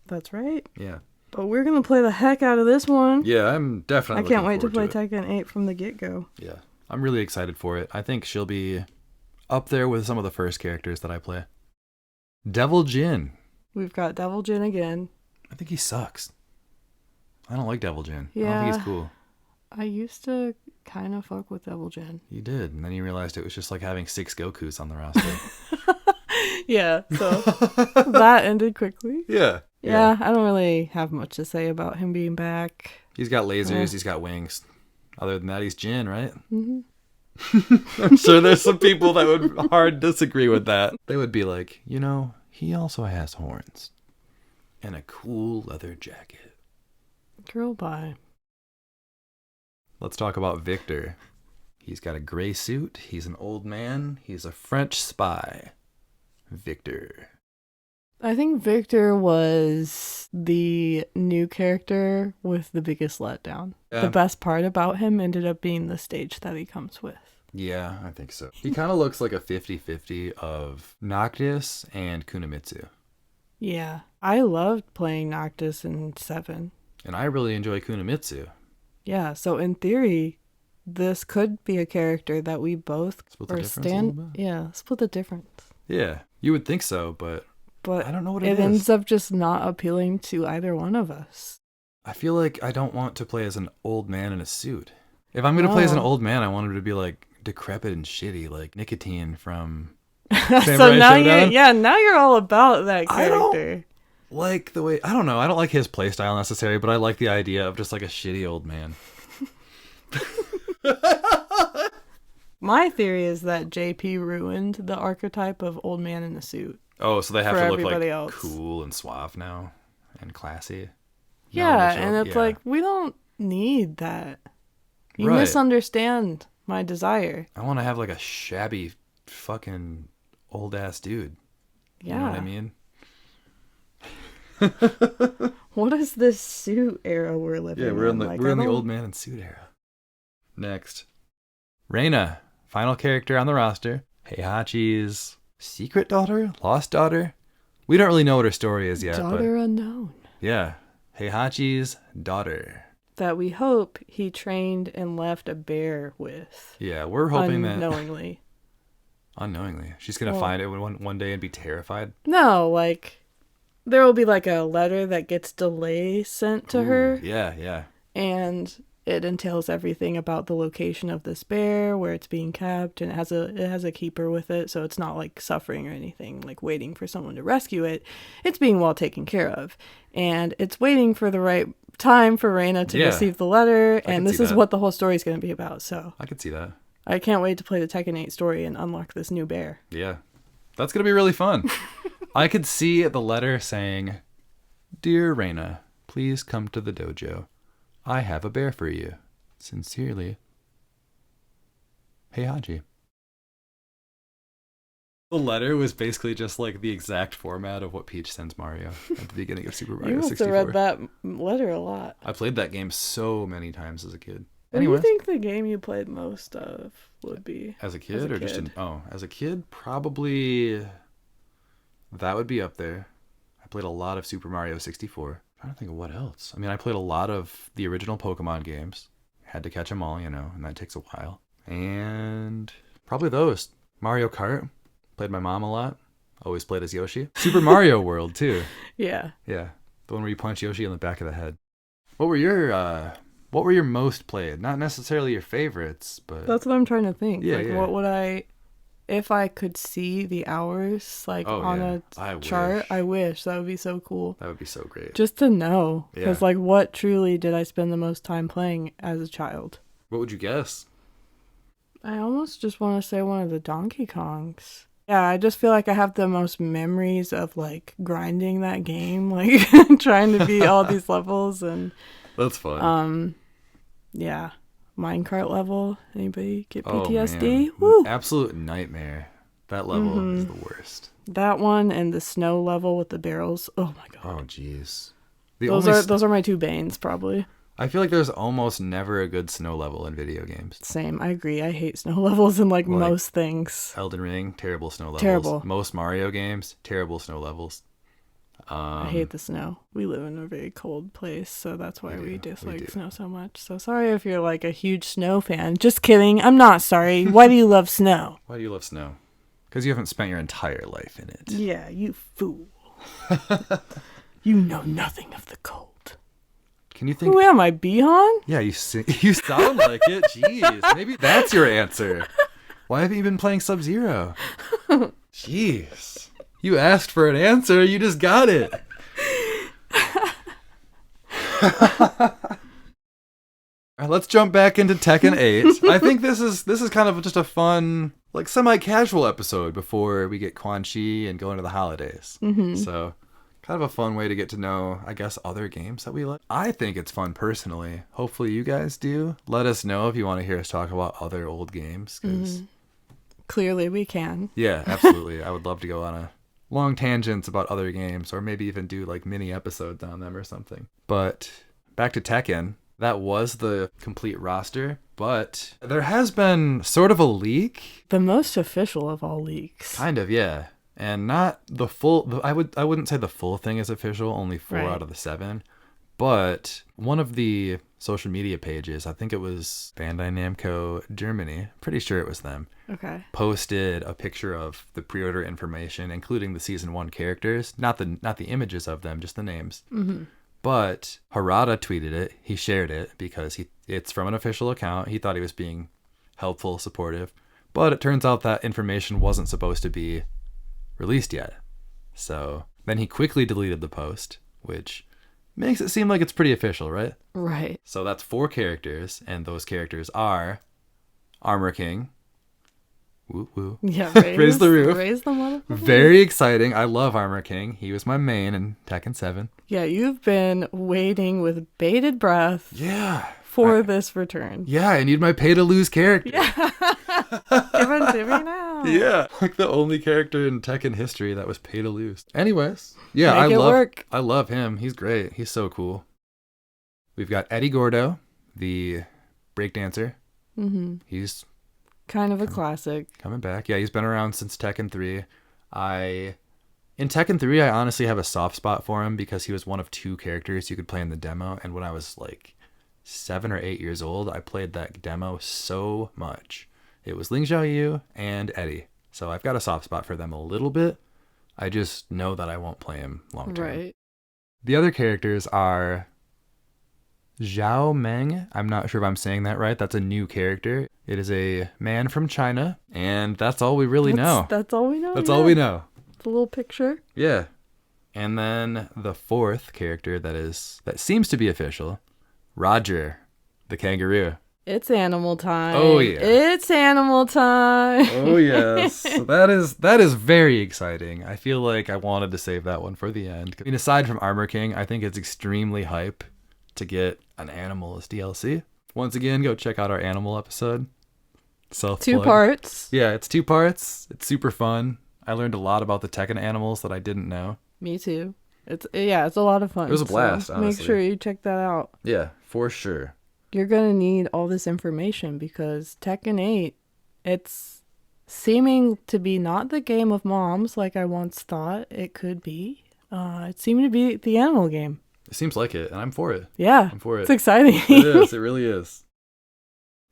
C: That's right.
A: Yeah.
C: But we're going to play the heck out of this one.
A: Yeah, I'm definitely
C: I can't wait to play Tekken 8 from the get-go.
A: Yeah, I'm really excited for it. I think she'll be up there with some of the first characters that I play. Devil Jin.
C: We've got Devil Jin again.
A: I think he sucks. I don't like Devil Jin.
C: Yeah,
A: I don't think he's cool.
C: I used to kind of fuck with Devil Jin.
A: You did, and then you realized it was just like having 6 Gokus on the roster.
C: Yeah, so that ended quickly.
A: Yeah.
C: Yeah, I don't really have much to say about him being back.
A: He's got lasers, he's got wings. Other than that, he's Jin, right?
C: Mm-hmm.
A: I'm sure there's some people that would hard disagree with that. They would be like, he also has horns. And a cool leather jacket.
C: Girl, bye.
A: Let's talk about Victor. He's got a gray suit. He's an old man. He's a French spy. Victor.
C: I think Victor was the new character with the biggest letdown.
A: Yeah.
C: The best part about him ended up being the stage that he comes with.
A: Yeah, I think so. He kind of looks like a 50-50 of Noctis and Kunimitsu.
C: Yeah. I loved playing Noctis in 7.
A: And I really enjoy Kunimitsu.
C: Yeah, so in theory, this could be a character that we both
A: split the difference a little bit.
C: Yeah, split the difference.
A: Yeah, you would think so, but I don't know what it is.
C: It ends up just not appealing to either one of us.
A: I feel like I don't want to play as an old man in a suit. If I'm going to play as an old man, I want him to be like decrepit and shitty, like Nicotine from
C: So now you're all about that character.
A: Like the way, I don't know, I don't like his playstyle necessarily, but I like the idea of just like a shitty old man.
C: My theory is that JP ruined the archetype of old man in a suit.
A: Oh, so they have to look like
C: else.
A: Cool and suave now and classy.
C: Yeah, and it's like, we don't need that. You misunderstand my desire.
A: I want to have like a shabby fucking old ass dude.
C: Yeah.
A: You know what I mean?
C: What is this suit era we're living in?
A: Yeah, we're in the old man in suit era. Next, Reina final character on the roster, Heihachi's secret daughter? Lost daughter? We don't really know what her story is yet.
C: Daughter unknown.
A: Yeah. Heihachi's daughter.
C: That we hope he trained and left a bear with.
A: Yeah, we're hoping
C: unknowingly.
A: Unknowingly. She's going to find it one day and be terrified?
C: No, like, there will be like a letter that gets delay sent to her.
A: Yeah.
C: And it entails everything about the location of this bear, where it's being kept, and it has a keeper with it, so it's not like suffering or anything, like waiting for someone to rescue it. It's being well taken care of. And it's waiting for the right time for Reina to receive the letter, and this is what the whole story is going to be about. So
A: I could see that.
C: I can't wait to play the Tekken 8 story and unlock this new bear.
A: Yeah. That's going to be really fun. I could see the letter saying, "Dear Reina, please come to the dojo. I have a bear for you. Sincerely, Heihachi." The letter was basically just like the exact format of what Peach sends Mario at the beginning of Super Mario 64.
C: You must have read that letter a lot.
A: I played that game so many times as a kid.
C: What do you think the game you played most of would be?
A: As a kid as a kid, probably that would be up there. I played a lot of Super Mario 64. I'm trying to think of what else. I mean, I played a lot of the original Pokemon games. Had to catch them all, and that takes a while. And probably those. Mario Kart. Played my mom a lot. Always played as Yoshi. Super Mario World, too.
C: Yeah.
A: Yeah. The one where you punch Yoshi in the back of the head. What were your most played? Not necessarily your favorites, but...
C: That's what I'm trying to think.
A: Yeah.
C: What would I... If I could see the hours, on a chart, I wish. That would be so cool.
A: That would be so great.
C: Just to know. Because, what truly did I spend the most time playing as a child?
A: What would you guess?
C: I almost just want to say one of the Donkey Kongs. Yeah, I just feel like I have the most memories of, grinding that game. Trying to beat all these levels. And
A: that's fun.
C: Yeah. Minecart level. Anybody get PTSD?
A: Oh,
C: Woo!
A: Absolute nightmare. That level is the worst.
C: That one and the snow level with the barrels. Oh my god.
A: Oh jeez.
C: Those are my two banes probably.
A: I feel like there's almost never a good snow level in video games.
C: Same. I agree. I hate snow levels in most things.
A: Elden Ring, terrible snow levels.
C: Terrible.
A: Most Mario games, terrible snow levels.
C: I hate the snow. We live in a very cold place, so that's why we dislike snow so much. So sorry if you're a huge snow fan. Just kidding. I'm not sorry. Why do you love snow?
A: Why do you love snow? Because you haven't spent your entire life in it.
C: Yeah, you fool. You know nothing of the cold.
A: Can you think?
C: Who am I, Bihan?
A: Yeah, you sound like it. Jeez, maybe that's your answer. Why haven't you been playing Sub-Zero? Jeez. You asked for an answer, you just got it. Let's jump back into Tekken 8. I think this is kind of just a fun, semi-casual episode before we get Quan Chi and go into the holidays. Mm-hmm. So, kind of a fun way to get to know, I guess, other games that we like. I think it's fun personally. Hopefully you guys do. Let us know if you want to hear us talk about other old games. 'Cause
C: clearly we can.
A: Yeah, absolutely. I would love to go on a long tangents about other games, or maybe even do mini episodes on them or something. But back to Tekken, that was the complete roster, but there has been sort of a leak.
C: The most official of all leaks.
A: Kind of, yeah. And not the full, I wouldn't say the full thing is official, only 4 out of the 7. But one of the social media pages, I think it was Bandai Namco Germany, pretty sure it was them.
C: Okay.
A: Posted a picture of the pre-order information, including the Season 1 characters. Not the images of them, just the names. Mm-hmm. But Harada tweeted it. He shared it because it's from an official account. He thought he was being helpful, supportive. But it turns out that information wasn't supposed to be released yet. So then he quickly deleted the post, which makes it seem like it's pretty official, right?
C: Right.
A: So that's 4 characters, and those characters are Armor King. Woo woo.
C: Yeah,
A: raise the roof.
C: Raise the motherfucker.
A: Very exciting. I love Armor King. He was my main in Tekken 7.
C: Yeah, you've been waiting with bated breath.
A: Yeah.
C: For this return.
A: Yeah, I need my pay to lose character.
C: Yeah. Give it to me now.
A: Yeah. The only character in Tekken history that was pay to lose. Anyways. Yeah, I love him. He's great. He's so cool. We've got Eddie Gordo, the breakdancer. Mm-hmm. He's
C: Kind of a classic.
A: Coming back. Yeah, he's been around since Tekken 3. In Tekken 3, I honestly have a soft spot for him because he was one of 2 characters you could play in the demo. And when I was like 7 or 8 years old, I played that demo so much. It was Ling Xiaoyu and Eddie. So I've got a soft spot for them a little bit. I just know that I won't play him long term.
C: Right.
A: The other characters are Zhao Meng. I'm not sure if I'm saying that right. That's a new character. It is a man from China, and that's all we really know.
C: That's all we know.
A: That's all we know.
C: It's a little picture.
A: Yeah. And then the 4th character that seems to be official, Roger, the kangaroo.
C: It's animal time.
A: Oh yeah.
C: It's animal time.
A: Oh yes. That is very exciting. I feel like I wanted to save that one for the end. I mean, aside from Armor King, I think it's extremely hype to get an animal as DLC. Once again, go check out our animal episode. Self-plug.
C: 2 parts.
A: Yeah, it's 2 parts. It's super fun. I learned a lot about the Tekken animals that I didn't know.
C: Me too. It's a lot of fun.
A: It was a blast, honestly.
C: Make sure you check that out.
A: Yeah, for sure.
C: You're going to need all this information because Tekken 8, it's seeming to be not the game of moms like I once thought it could be. It seemed to be the animal game.
A: It seems like it, and I'm for it.
C: Yeah.
A: I'm for it.
C: It's exciting.
A: It is. It really is.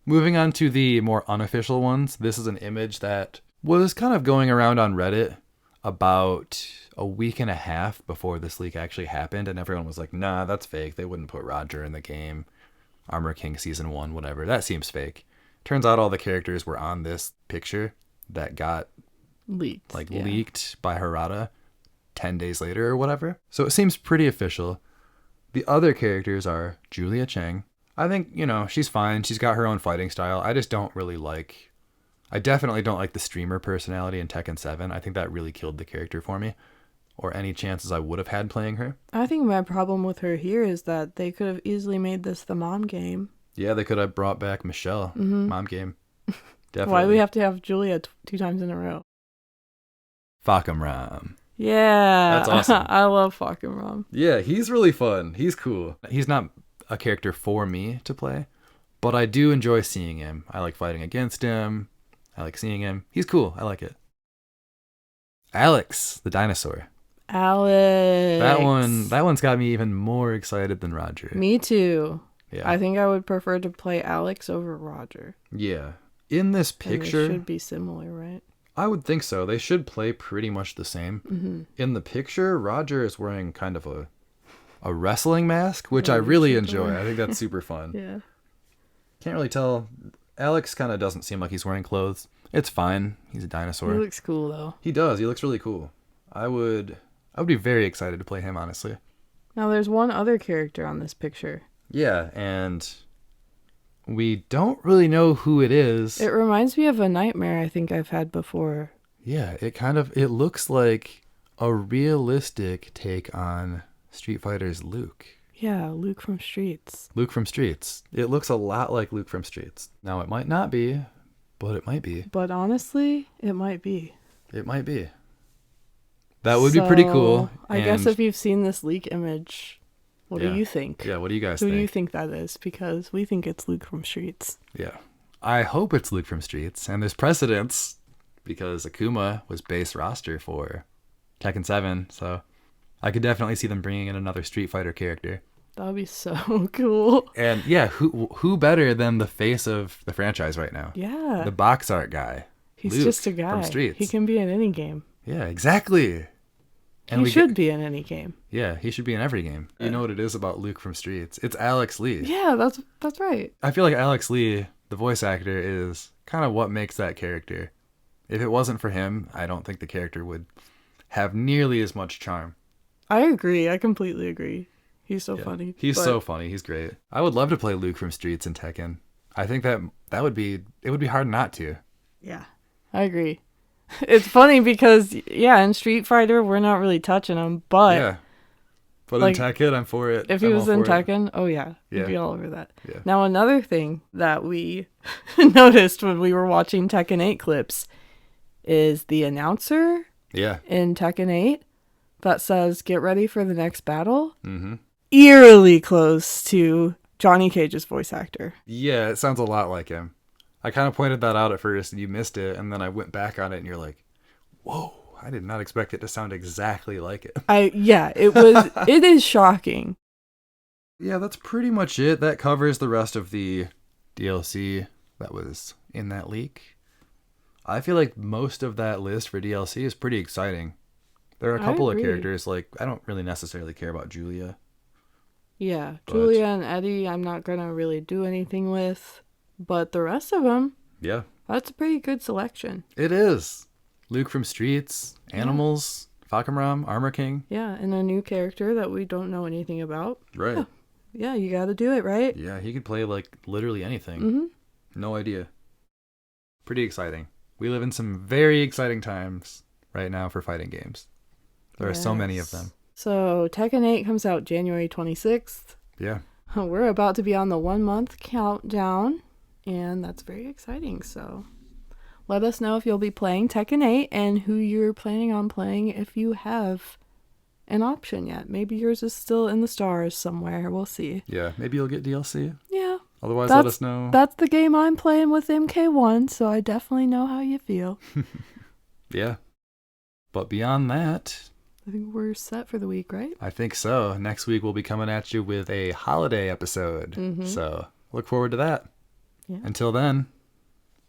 A: Moving on to the more unofficial ones. This is an image that was kind of going around on Reddit about a week and a half before this leak actually happened, and everyone was like, nah, that's fake. They wouldn't put Roger in the game. Armor King Season 1, whatever. That seems fake. Turns out all the characters were on this picture that got
C: leaked
A: by Harada 10 days later or whatever. So it seems pretty official. The other characters are Julia Cheng. I think, she's fine. She's got her own fighting style. I definitely don't like the streamer personality in Tekken 7. I think that really killed the character for me, or any chances I would have had playing her.
C: I think my problem with her here is that they could have easily made this the mom game.
A: Yeah, they could have brought back Michelle.
C: Mm-hmm.
A: Mom game. Definitely.
C: Why do we have to have Julia 2 times in a row?
A: Fakum Ram.
C: Yeah.
A: That's awesome.
C: I love Fakum Ram.
A: Yeah, he's really fun. He's cool. He's not a character for me to play, but I do enjoy seeing him. I like fighting against him. I like seeing him. He's cool. I like it. Alex, the dinosaur.
C: Alex.
A: That one's got me even more excited than Roger.
C: Me too.
A: Yeah.
C: I think I would prefer to play Alex over Roger.
A: Yeah. In this picture,
C: And they should be similar, right?
A: I would think so. They should play pretty much the same.
C: Mm-hmm.
A: In the picture, Roger is wearing kind of a wrestling mask, which I really enjoy. I think that's super fun.
C: Yeah.
A: Can't really tell. Alex kind of doesn't seem like he's wearing clothes. It's fine. He's a dinosaur.
C: He looks cool, though.
A: He does. He looks really cool. I would be very excited to play him, honestly.
C: Now, there's one other character on this picture.
A: Yeah, and we don't really know who it is.
C: It reminds me of a nightmare I think I've had before.
A: Yeah, it looks like a realistic take on Street Fighter's Luke.
C: Yeah, Luke from Streets.
A: Luke from Streets. It looks a lot like Luke from Streets. Now, it might not be, but it might be.
C: But honestly, it might be.
A: It might be. That would be pretty cool.
C: I guess if you've seen this leak image, what do you think?
A: Yeah, what do you guys think?
C: Who do you think that is? Because we think it's Luke from Streets.
A: Yeah. I hope it's Luke from Streets. And there's precedence because Akuma was base roster for Tekken 7. So I could definitely see them bringing in another Street Fighter character.
C: That would be so cool.
A: And yeah, who better than the face of the franchise right now?
C: Yeah.
A: The box art guy.
C: He's
A: Luke
C: just a guy.
A: from Streets.
C: He can be in any game.
A: Yeah, exactly.
C: And he should be in any game.
A: Yeah, he should be in every game. You know what it is about Luke from Streets? It's Alex Lee.
C: Yeah, that's right.
A: I feel like Alex Lee, the voice actor, is kind of what makes that character. If it wasn't for him, I don't think the character would have nearly as much charm.
C: I agree. I completely agree. He's so funny.
A: He's so funny. He's great. I would love to play Luke from Streets in Tekken. I think that would be hard not to.
C: Yeah, I agree. It's funny because, in Street Fighter, we're not really touching him, but...
A: Yeah. But in Tekken, I'm for it.
C: If he was in Tekken, he'd be all over that.
A: Yeah.
C: Now, another thing that we noticed when we were watching Tekken 8 clips is the announcer in Tekken 8 that says, "Get ready for the next battle."
A: Mm-hmm.
C: Eerily close to Johnny Cage's voice actor.
A: Yeah, it sounds a lot like him. I kind of pointed that out at first and you missed it, and then I went back on it and you're like, whoa, I did not expect it to sound exactly like it.
C: It is shocking.
A: Yeah, that's pretty much it. That covers the rest of the DLC that was in that leak. I feel like most of that list for DLC is pretty exciting. There are a couple of characters, like, I don't really necessarily care about Julia.
C: Yeah, Julia and Eddie, I'm not going to really do anything with. But the rest of them,
A: yeah,
C: that's a pretty good selection.
A: It is. Luke from Streets, Animals, Fakamram, Armor King.
C: Yeah, and a new character that we don't know anything about.
A: Right.
C: Yeah, you got to do it, right?
A: Yeah, he could play, like, literally anything.
C: Mm-hmm.
A: No idea. Pretty exciting. We live in some very exciting times right now for fighting games. There are so many of them.
C: So, Tekken 8 comes out January 26th.
A: Yeah.
C: We're about to be on the 1 month countdown, and that's very exciting. So, let us know if you'll be playing Tekken 8 and who you're planning on playing if you have an option yet. Maybe yours is still in the stars somewhere. We'll see.
A: Yeah, maybe you'll get DLC.
C: Yeah.
A: Otherwise, let us know.
C: That's the game I'm playing with MK1, so I definitely know how you feel.
A: Yeah. But beyond that,
C: I think we're set for the week, right?
A: I think so. Next week we'll be coming at you with a holiday episode.
C: Mm-hmm.
A: So look forward to that.
C: Yeah.
A: Until then,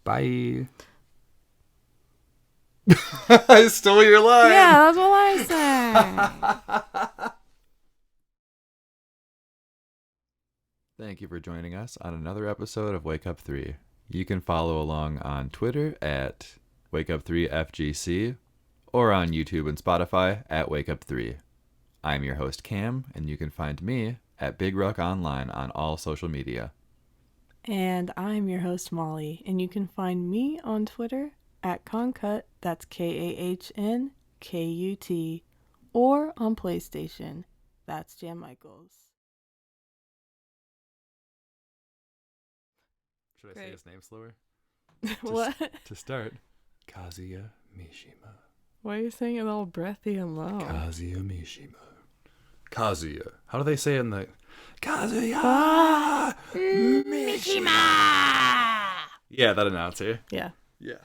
A: bye. I stole your line.
C: Yeah, that's what I said.
A: Thank you for joining us on another episode of Wake Up 3. You can follow along on Twitter at Wakeup3FGC or on YouTube and Spotify at Wakeup3. I'm your host Cam, and you can find me at Big Ruck Online on all social media.
C: And I'm your host Molly, and you can find me on Twitter at Concut, that's KAHNKUT, or on PlayStation, that's Jan Michaels.
A: Should I say his name slower?
C: What?
A: To start, Kazuya Mishima.
C: Why are you saying it all breathy and low?
A: Kazuya Mishima. Kazuya. How do they say it in the... Kazuya Mishima! Yeah, that announcer.
C: Yeah.
A: Yeah.